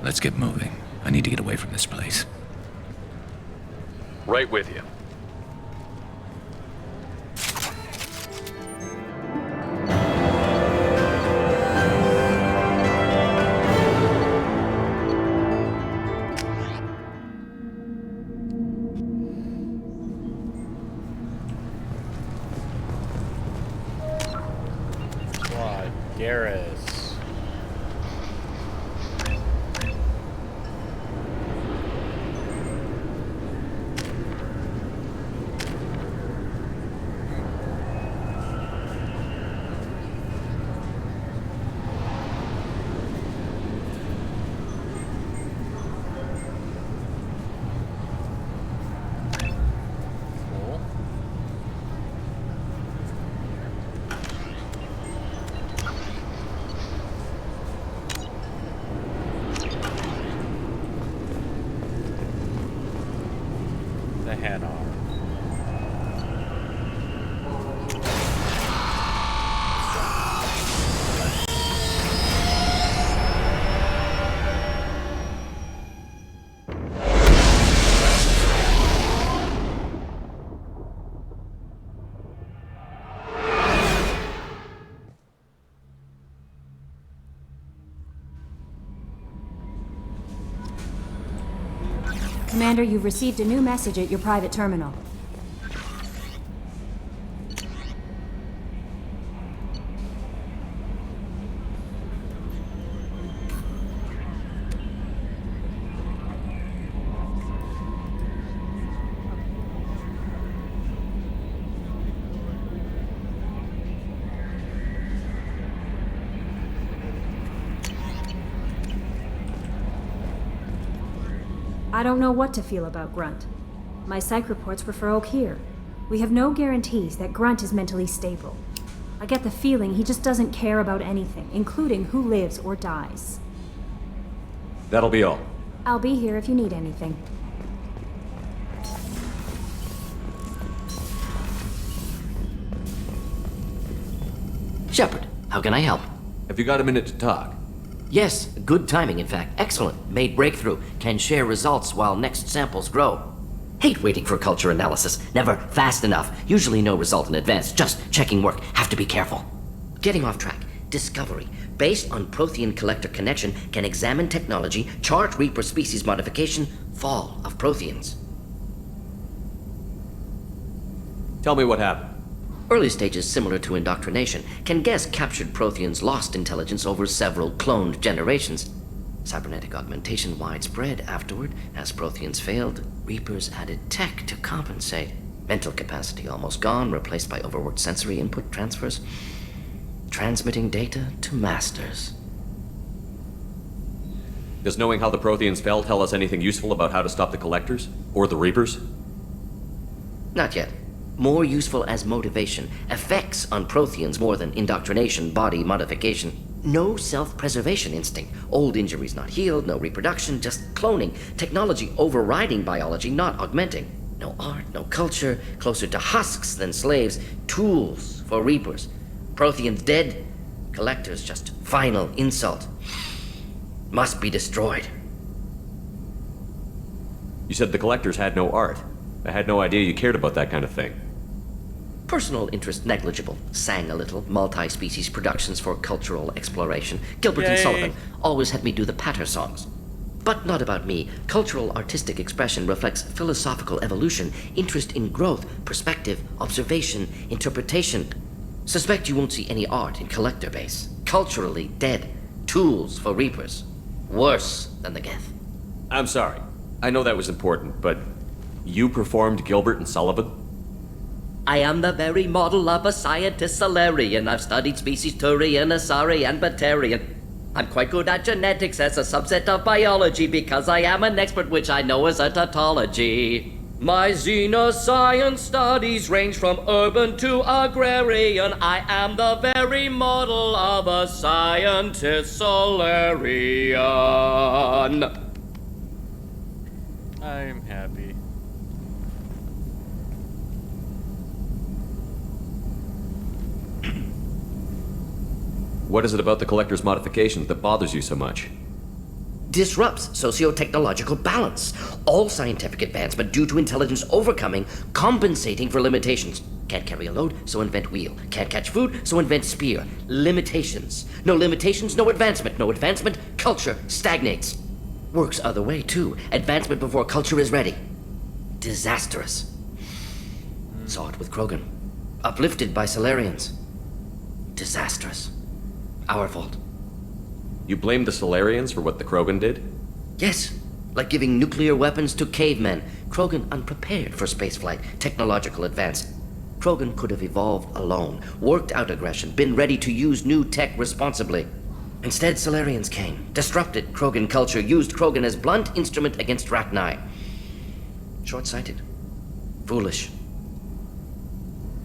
Let's get moving. I need to get away from this place. Right with you. Garrus. The head off. Commander, you've received a new message at your private terminal. I don't know what to feel about Grunt. My psych reports refer Oak here. We have no guarantees that Grunt is mentally stable. I get the feeling he just doesn't care about anything, including who lives or dies. That'll be all. I'll be here if you need anything. Shepard, how can I help? Have you got a minute to talk? Yes, good timing, in fact. Excellent. Made breakthrough. Can share results while next samples grow. Hate waiting for culture analysis. Never fast enough. Usually no result in advance. Just checking work. Have to be careful. Getting off track. Discovery. Based on Prothean collector connection, can examine technology, chart Reaper species modification, fall of Protheans. Tell me what happened. Early stages similar to indoctrination. Can guess captured Protheans lost intelligence over several cloned generations. Cybernetic augmentation widespread afterward. As Protheans failed, Reapers added tech to compensate. Mental capacity almost gone, replaced by overworked sensory input transfers. Transmitting data to masters. Does knowing how the Protheans fell tell us anything useful about how to stop the Collectors? Or the Reapers? Not yet. More useful as motivation. Effects on Protheans more than indoctrination, body modification. No self-preservation instinct. Old injuries not healed, no reproduction, just cloning. Technology overriding biology, not augmenting. No art, no culture, closer to husks than slaves. Tools for Reapers. Protheans dead, Collectors just final insult. Must be destroyed. You said the Collectors had no art. I had no idea you cared about that kind of thing. Personal interest negligible. Sang a little. Multi-species productions for cultural exploration. Gilbert and Yay. Sullivan always had me do the patter songs. But not about me. Cultural artistic expression reflects philosophical evolution, interest in growth, perspective, observation, interpretation. Suspect you won't see any art in Collector base. Culturally dead. Tools for Reapers. Worse than the Geth. I'm sorry. I know that was important, but you performed Gilbert and Sullivan? I am the very model of a scientist Solarian. I've studied species Turian, Asari, and Batarian. I'm quite good at genetics as a subset of biology because I am an expert, which I know is a tautology. My xenoscience studies range from urban to agrarian. I am the very model of a scientist Solarian. I'm happy. What is it about the Collector's modifications that bothers you so much? Disrupts socio-technological balance. All scientific advancement due to intelligence overcoming, compensating for limitations. Can't carry a load, so invent wheel. Can't catch food, so invent spear. Limitations. No limitations, no advancement. No advancement, culture stagnates. Works other way, too. Advancement before culture is ready. Disastrous. Saw it with Krogan. Uplifted by Solarians. Disastrous. Our fault. You blame the Solarians for what the Krogan did? Yes, like giving nuclear weapons to cavemen. Krogan unprepared for spaceflight, technological advance. Krogan could have evolved alone, worked out aggression, been ready to use new tech responsibly. Instead, Solarians came, disrupted Krogan culture, used Krogan as blunt instrument against Rachni. Short-sighted. Foolish.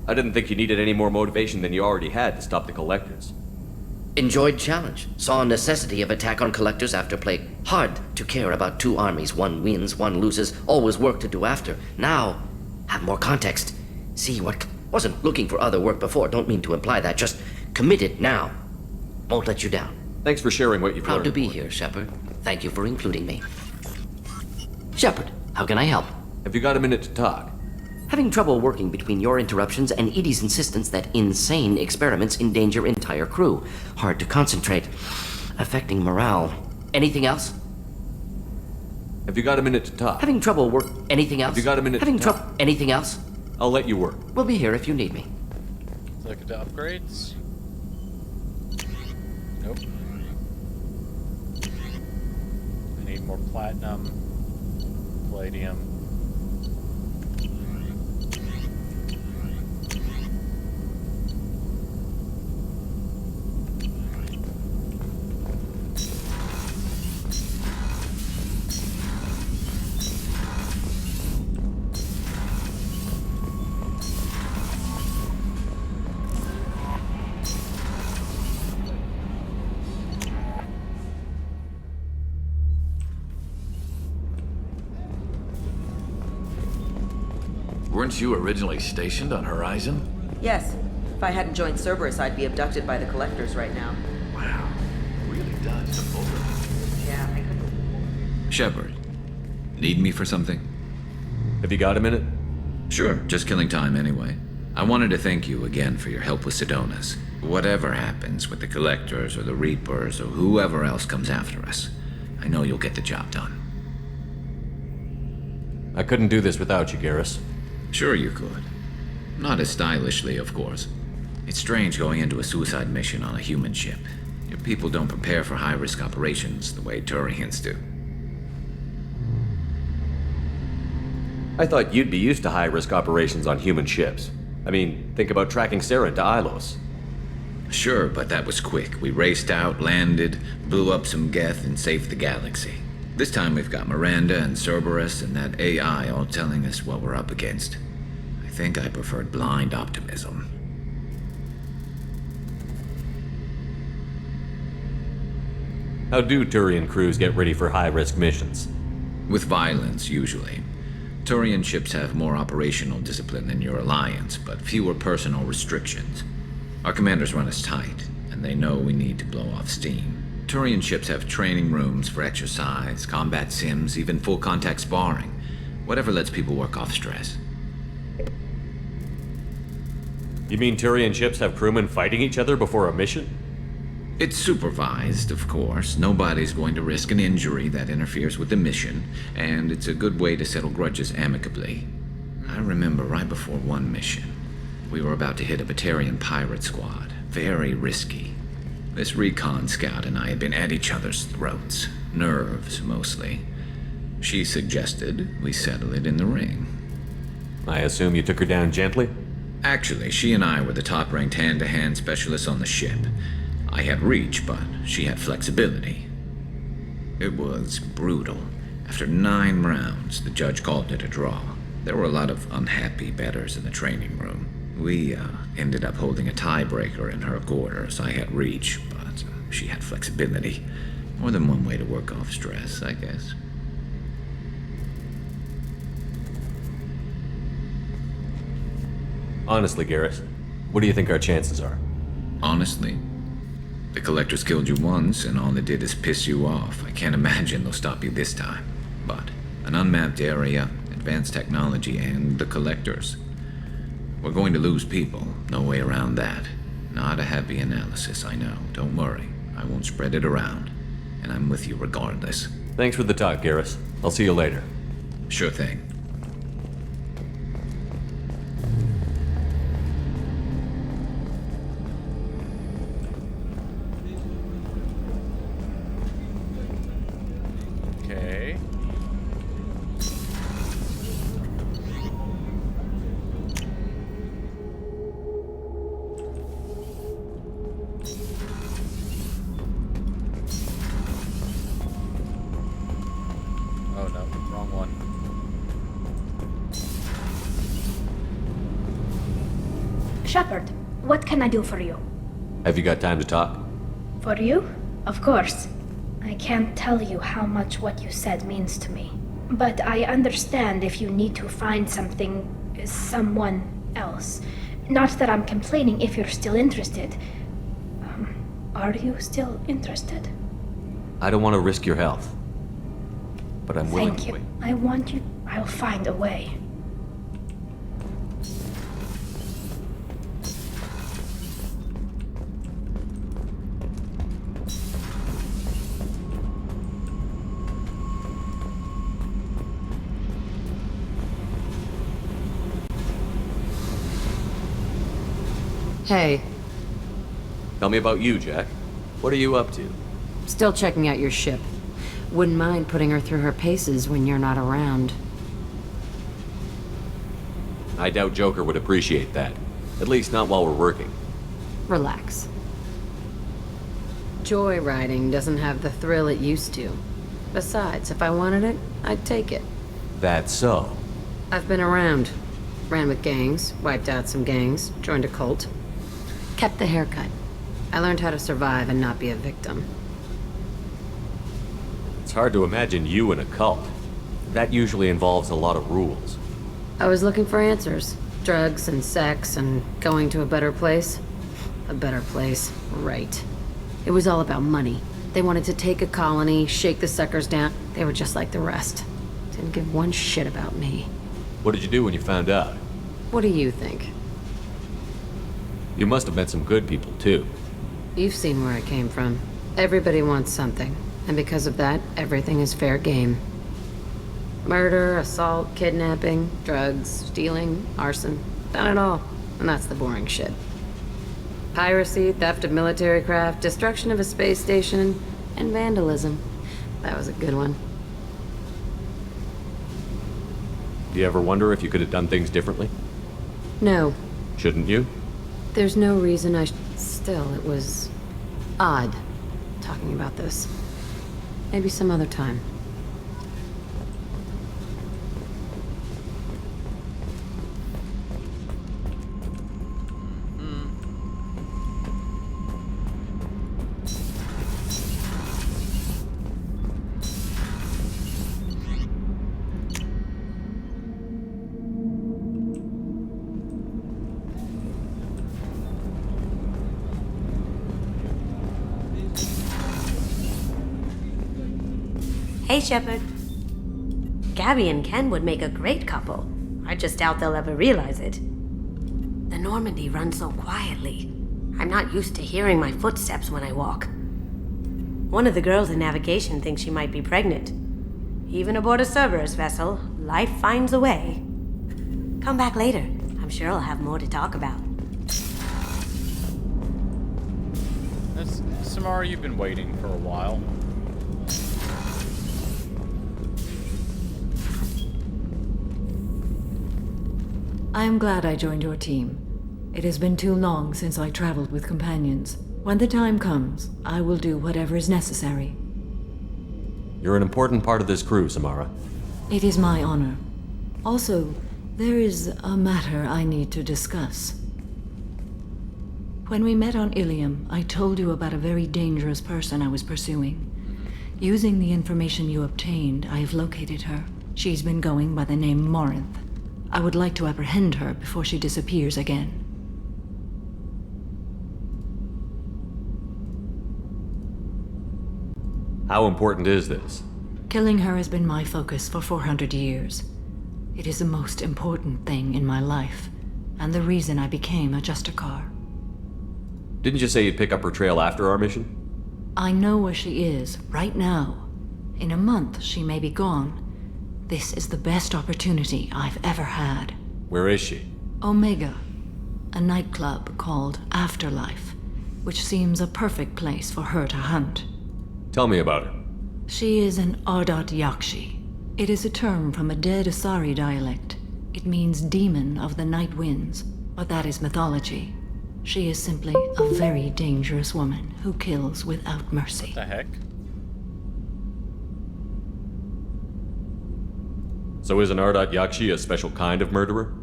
I didn't think you needed any more motivation than you already had to stop the Collectors. Enjoyed challenge. Saw necessity of attack on Collectors after plague. Hard to care about two armies. One wins, one loses. Always work to do after. Now, have more context. See what... Wasn't looking for other work before. Don't mean to imply that. Just committed now. Won't let you down. Thanks for sharing what you've learned. Proud to be here, Shepard. Thank you for including me. Shepard, how can I help? Have you got a minute to talk? Having trouble working between your interruptions and Edie's insistence that insane experiments endanger entire crew. Hard to concentrate. Affecting morale. Anything else? Have you got a minute to talk? Having trouble work... Anything else? Have you got a minute Having to talk? Anything else? I'll let you work. We'll be here if you need me. Look at the upgrades. Nope. I need more platinum, palladium. Weren't you originally stationed on Horizon? Yes. If I hadn't joined Cerberus, I'd be abducted by the Collectors right now. Wow. Really dodged a bullet. Yeah, I couldn't. Shepard, need me for something? Have you got a minute? Sure, just killing time anyway. I wanted to thank you again for your help with Sidonis. Whatever happens with the Collectors or the Reapers or whoever else comes after us, I know you'll get the job done. I couldn't do this without you, Garrus. Sure you could. Not as stylishly, of course. It's strange going into a suicide mission on a human ship. Your people don't prepare for high-risk operations the way Turians do. I thought you'd be used to high-risk operations on human ships. I mean, think about tracking Saren to Ilos. Sure, but that was quick. We raced out, landed, blew up some Geth, and saved the galaxy. This time we've got Miranda and Cerberus and that AI all telling us what we're up against. I think I preferred blind optimism. How do Turian crews get ready for high-risk missions? With violence, usually. Turian ships have more operational discipline than your alliance, but fewer personal restrictions. Our commanders run us tight, and they know we need to blow off steam. Turian ships have training rooms for exercise, combat sims, even full-contact sparring. Whatever lets people work off stress. You mean Turian ships have crewmen fighting each other before a mission? It's supervised, of course. Nobody's going to risk an injury that interferes with the mission, and it's a good way to settle grudges amicably. I remember right before one mission, we were about to hit a Batarian pirate squad. Very risky. This recon scout and I had been at each other's throats. Nerves, mostly. She suggested we settle it in the ring. I assume you took her down gently? Actually, she and I were the top-ranked hand-to-hand specialists on the ship. I had reach, but she had flexibility. It was brutal. After 9 rounds, the judge called it a draw. There were a lot of unhappy bettors in the training room. We ended up holding a tiebreaker in her quarters. I had reach, but she had flexibility. More than one way to work off stress, I guess. Honestly, Garrus, what do you think our chances are? Honestly, the Collectors killed you once, and all they did is piss you off. I can't imagine they'll stop you this time. But an unmapped area, advanced technology, and the Collectors. We're going to lose people. No way around that. Not a happy analysis, I know. Don't worry. I won't spread it around. And I'm with you regardless. Thanks for the talk, Garrus. I'll see you later. Sure thing. Okay. Oh no, wrong one. Shepard, what can I do for you? Have you got time to talk? For you? Of course. I can't tell you how much what you said means to me. But I understand if you need to find someone else. Not that I'm complaining if you're still interested. Are you still interested? I don't want to risk your health. But I'm willing Thank to you. wait. I want you. I'll find a way. Hey, Tell me about you, Jack. What are you up to? still checking out your ship. Wouldn't mind putting her through her paces when you're not around. I doubt Joker would appreciate that. At least not while we're working. Relax. Joyriding doesn't have the thrill it used to. Besides, if I wanted it, I'd take it. That's so. I've been around. Ran with gangs, wiped out some gangs, joined a cult. Kept the haircut. I learned how to survive and not be a victim. It's hard to imagine you in a cult. That usually involves a lot of rules. I was looking for answers. Drugs and sex and going to a better place. A better place, right. It was all about money. They wanted to take a colony, shake the suckers down. They were just like the rest. Didn't give one shit about me. What did you do when you found out? What do you think? You must have met some good people, too. You've seen where I came from. Everybody wants something. And because of that, everything is fair game. Murder, assault, kidnapping, drugs, stealing, arson. Done it all. And that's the boring shit. Piracy, theft of military craft, destruction of a space station, and vandalism. That was a good one. Do you ever wonder if you could have done things differently? No. Shouldn't you? There's no reason I Still, it was odd talking about this. Maybe some other time. Hey, Shepard. Gabby and Ken would make a great couple. I just doubt they'll ever realize it. The Normandy runs so quietly. I'm not used to hearing my footsteps when I walk. One of the girls in navigation thinks she might be pregnant. Even aboard a Cerberus vessel, life finds a way. Come back later. I'm sure I'll have more to talk about. Samara, you've been waiting for a while. I am glad I joined your team. It has been too long since I traveled with companions. When the time comes, I will do whatever is necessary. You're an important part of this crew, Samara. It is my honor. Also, there is a matter I need to discuss. When we met on Ilium, I told you about a very dangerous person I was pursuing. Using the information you obtained, I have located her. She's been going by the name Morinth. I would like to apprehend her before she disappears again. How important is this? Killing her has been my focus for 400 years. It is the most important thing in my life, and the reason I became a Justicar. Didn't you say you'd pick up her trail after our mission? I know where she is, right now. In a month, she may be gone. This is the best opportunity I've ever had. Where is she? Omega, a nightclub called Afterlife, which seems a perfect place for her to hunt. Tell me about her. She is an Ardat Yakshi. It is a term from a dead Asari dialect. It means demon of the night winds, but that is mythology. She is simply a very dangerous woman who kills without mercy. What the heck? So is an Ardat Yakshi a special kind of murderer?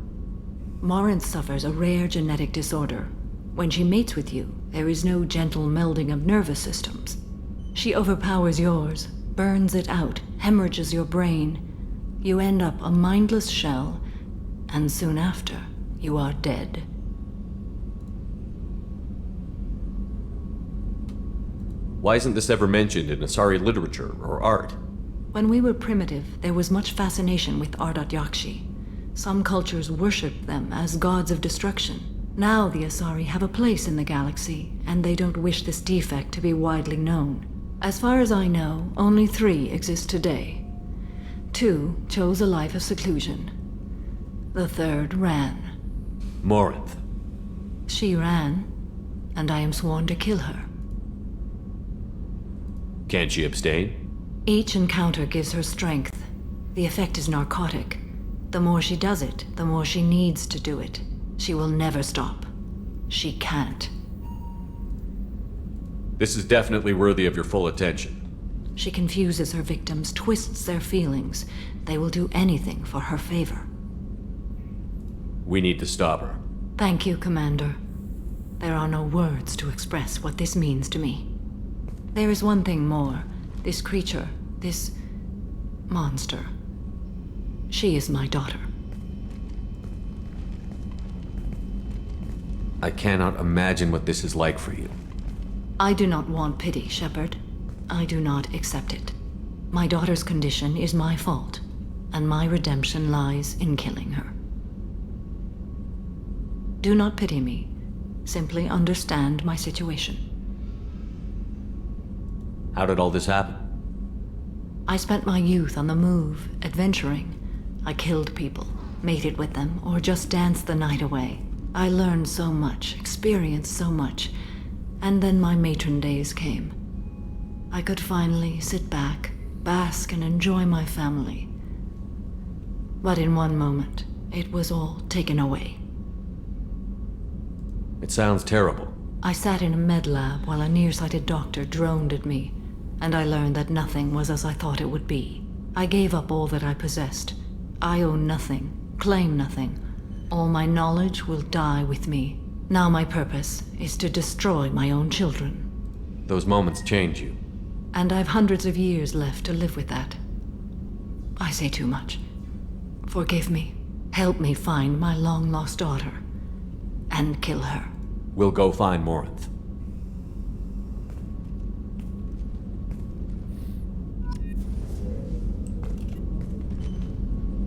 Morinth suffers a rare genetic disorder. When she mates with you, there is no gentle melding of nervous systems. She overpowers yours, burns it out, hemorrhages your brain. You end up a mindless shell, and soon after, you are dead. Why isn't this ever mentioned in Asari literature or art? When we were primitive, there was much fascination with Ardat Yakshi. Some cultures worshipped them as gods of destruction. Now the Asari have a place in the galaxy, and they don't wish this defect to be widely known. As far as I know, only 3 exist today. 2 chose a life of seclusion. The 3rd ran. Morinth. She ran, and I am sworn to kill her. Can't she abstain? Each encounter gives her strength. The effect is narcotic. The more she does it, the more she needs to do it. She will never stop. She can't. This is definitely worthy of your full attention. She confuses her victims, twists their feelings. They will do anything for her favor. We need to stop her. Thank you, Commander. There are no words to express what this means to me. There is one thing more. This creature, this monster. She is my daughter. I cannot imagine what this is like for you. I do not want pity, Shepard. I do not accept it. My daughter's condition is my fault, and my redemption lies in killing her. Do not pity me. Simply understand my situation. How did all this happen? I spent my youth on the move, adventuring. I killed people, mated with them, or just danced the night away. I learned so much, experienced so much, and then my matron days came. I could finally sit back, bask, and enjoy my family. But in one moment, it was all taken away. It sounds terrible. I sat in a med lab while a nearsighted doctor droned at me, and I learned that nothing was as I thought it would be. I gave up all that I possessed. I own nothing, claim nothing. All my knowledge will die with me. Now my purpose is to destroy my own children. Those moments change you. And I've hundreds of years left to live with that. I say too much. Forgive me. Help me find my long-lost daughter. And kill her. We'll go find Morinth.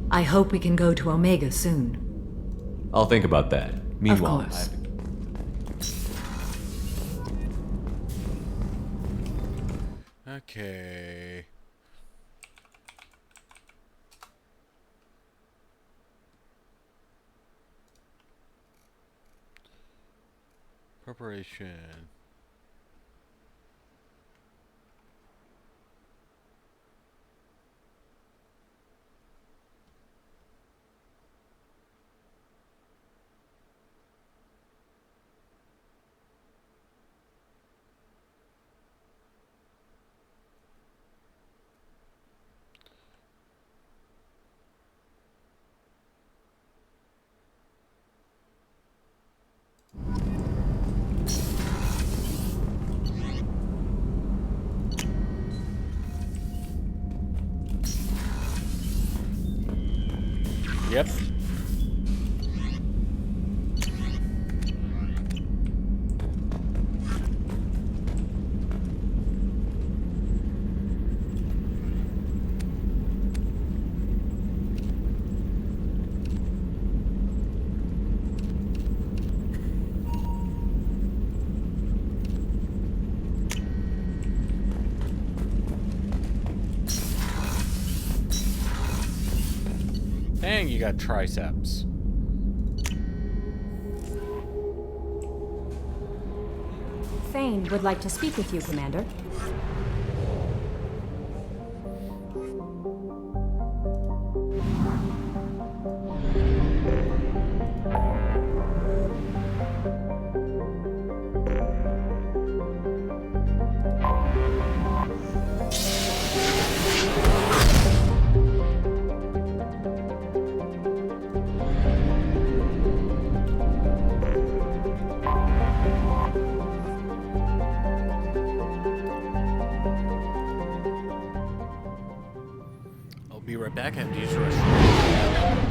I hope we can go to Omega soon. I'll think about that. Meanwhile, Of course. Okay. Preparation. Yep. And you got triceps. Thane would like to speak with you, Commander. I'll be right back. I have to use the restroom.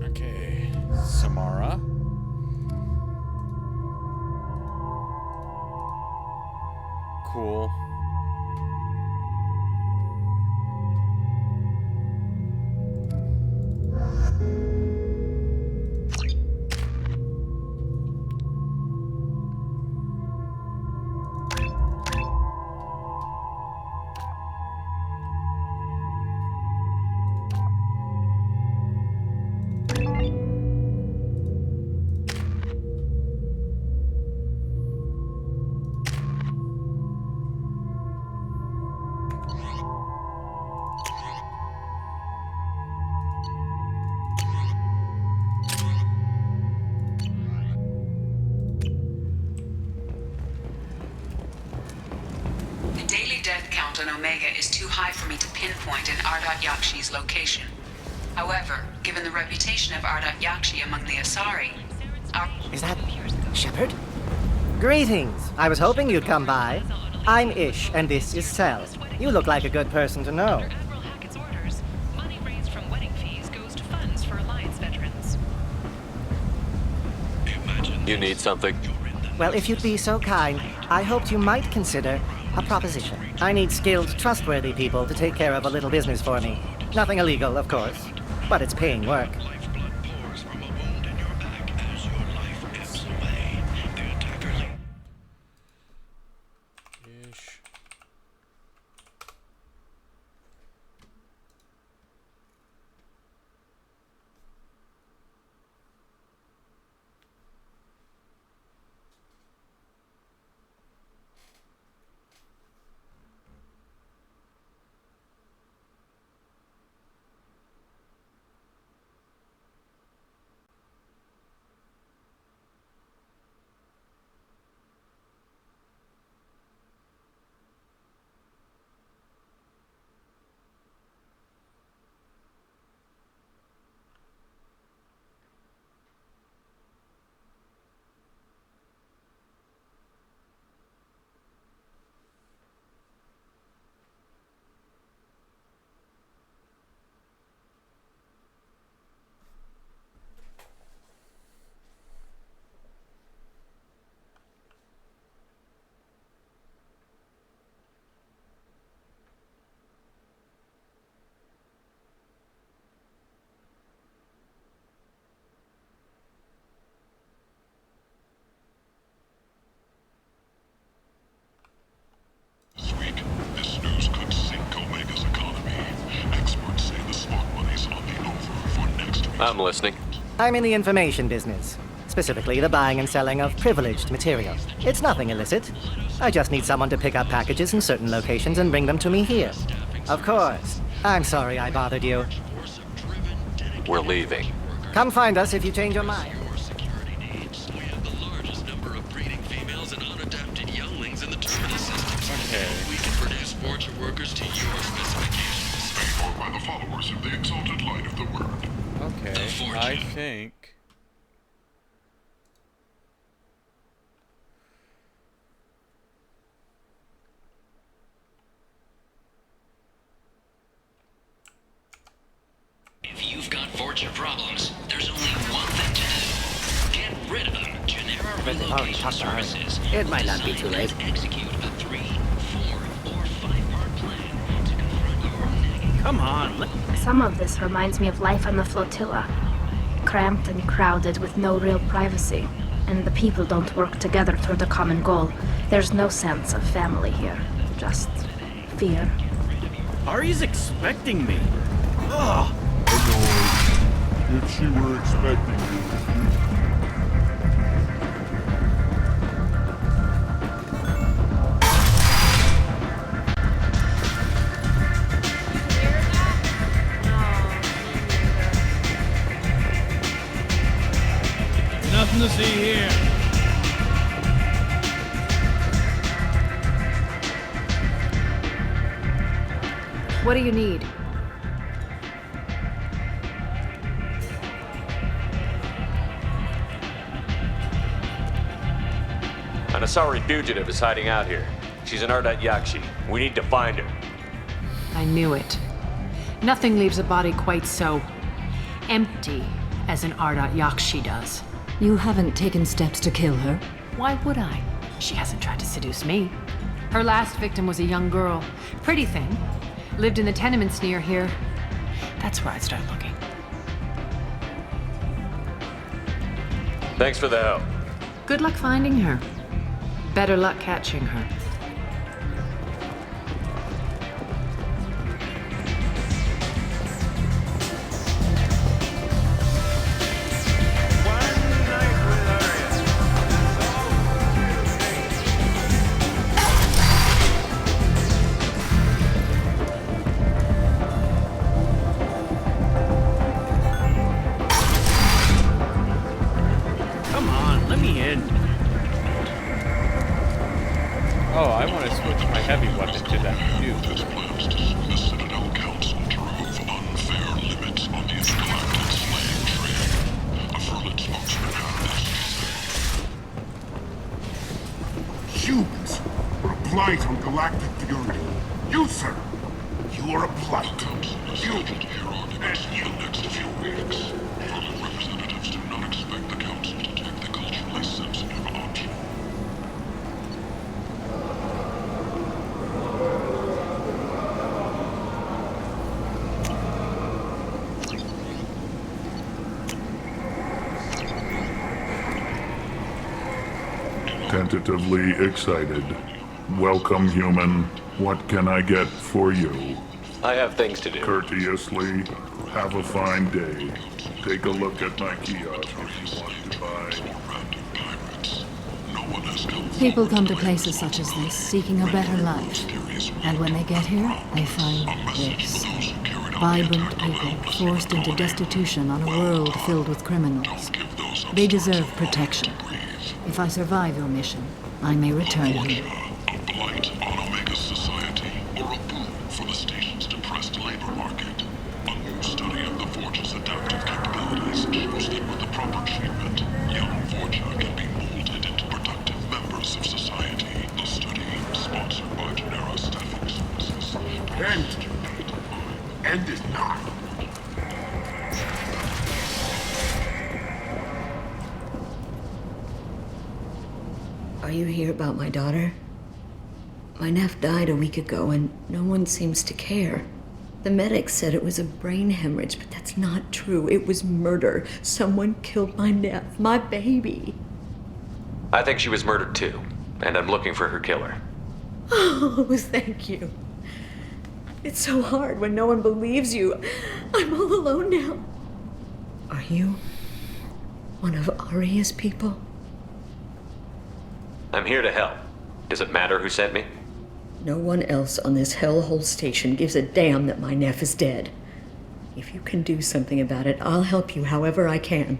Okay, Samara. Cool. The daily death count on Omega is too high for me to pinpoint an Ardat Yakshi's location. However, given the reputation of Ardat Yakshi among the Asari, Is that Shepard? Greetings. I was hoping you'd come by. I'm Ish, and this is Cell. You look like a good person to know. You need something? Well, if you'd be so kind, I hoped you might consider a proposition. I need skilled, trustworthy people to take care of a little business for me. Nothing illegal, of course, but it's paying work. I'm listening. I'm in the information business. Specifically, the buying and selling of privileged material. It's nothing illicit. I just need someone to pick up packages in certain locations and bring them to me here. Of course. I'm sorry I bothered you. We're leaving. Come find us if you change your mind. Okay. We can produce fortune workers to your specifications. Paid for by the followers of the exalted light of the word. Okay, I think... If you've got fortune problems, there's only one thing to do. Get rid of them. Genera relocation services. It might not be too late. Execute a 3, 4, or 5-part plan to confront your negative. Come on. Some of this reminds me of life on the flotilla. Cramped and crowded with no real privacy. And the people don't work together toward a common goal. There's no sense of family here. Just fear. Ari's expecting me. Ugh. If she were expecting you. Nothing to see here. What do you need? An Asari fugitive is hiding out here. She's an Ardat Yakshi. We need to find her. I knew it. Nothing leaves a body quite so empty as an Ardat Yakshi does. You haven't taken steps to kill her? Why would I? She hasn't tried to seduce me. Her last victim was a young girl. Pretty thing. Lived in the tenements near here. That's where I'd start looking. Thanks for the help. Good luck finding her. Better luck catching her. Come on, let me in. Oh, I want to switch my heavy weapon to that new. There's plans to sue the Citadel Council to remove unfair limits on the intergalactic slave trade. A Furlit spokesman had this to say. Humans are a blight on galactic purity. You, sir, you are a blight. The Council is scheduled to hear arguments in the next few weeks. Furlit representatives do not expect the Council to take the culturally sensitive option. Tentatively excited. Welcome, human. What can I get for you? I have things to do. Courteously, have a fine day. Take a look at my kiosk if you want to buy. People come to places such as this seeking a better life. And when they get here, they find this. Vibrant people forced into destitution on a world filled with criminals. They deserve protection. If I survive your mission, I may return here. A blight on Omega's society, or a boon for the station's depressed labor market. A new study of the Forge's adaptive capabilities shows that with the proper treatment, young Forja can be molded into productive members of society. The study, sponsored by Genera Staffing Services. End is not. Are you here about my daughter? My nephew died a week ago and no one seems to care. The medics said it was a brain hemorrhage, but that's not true. It was murder. Someone killed my nephew, my baby. I think she was murdered too, and I'm looking for her killer. Oh, thank you. It's so hard when no one believes you. I'm all alone now. Are you one of Aria's people? I'm here to help. Does it matter who sent me? No one else on this hellhole station gives a damn that my nephew is dead. If you can do something about it, I'll help you however I can.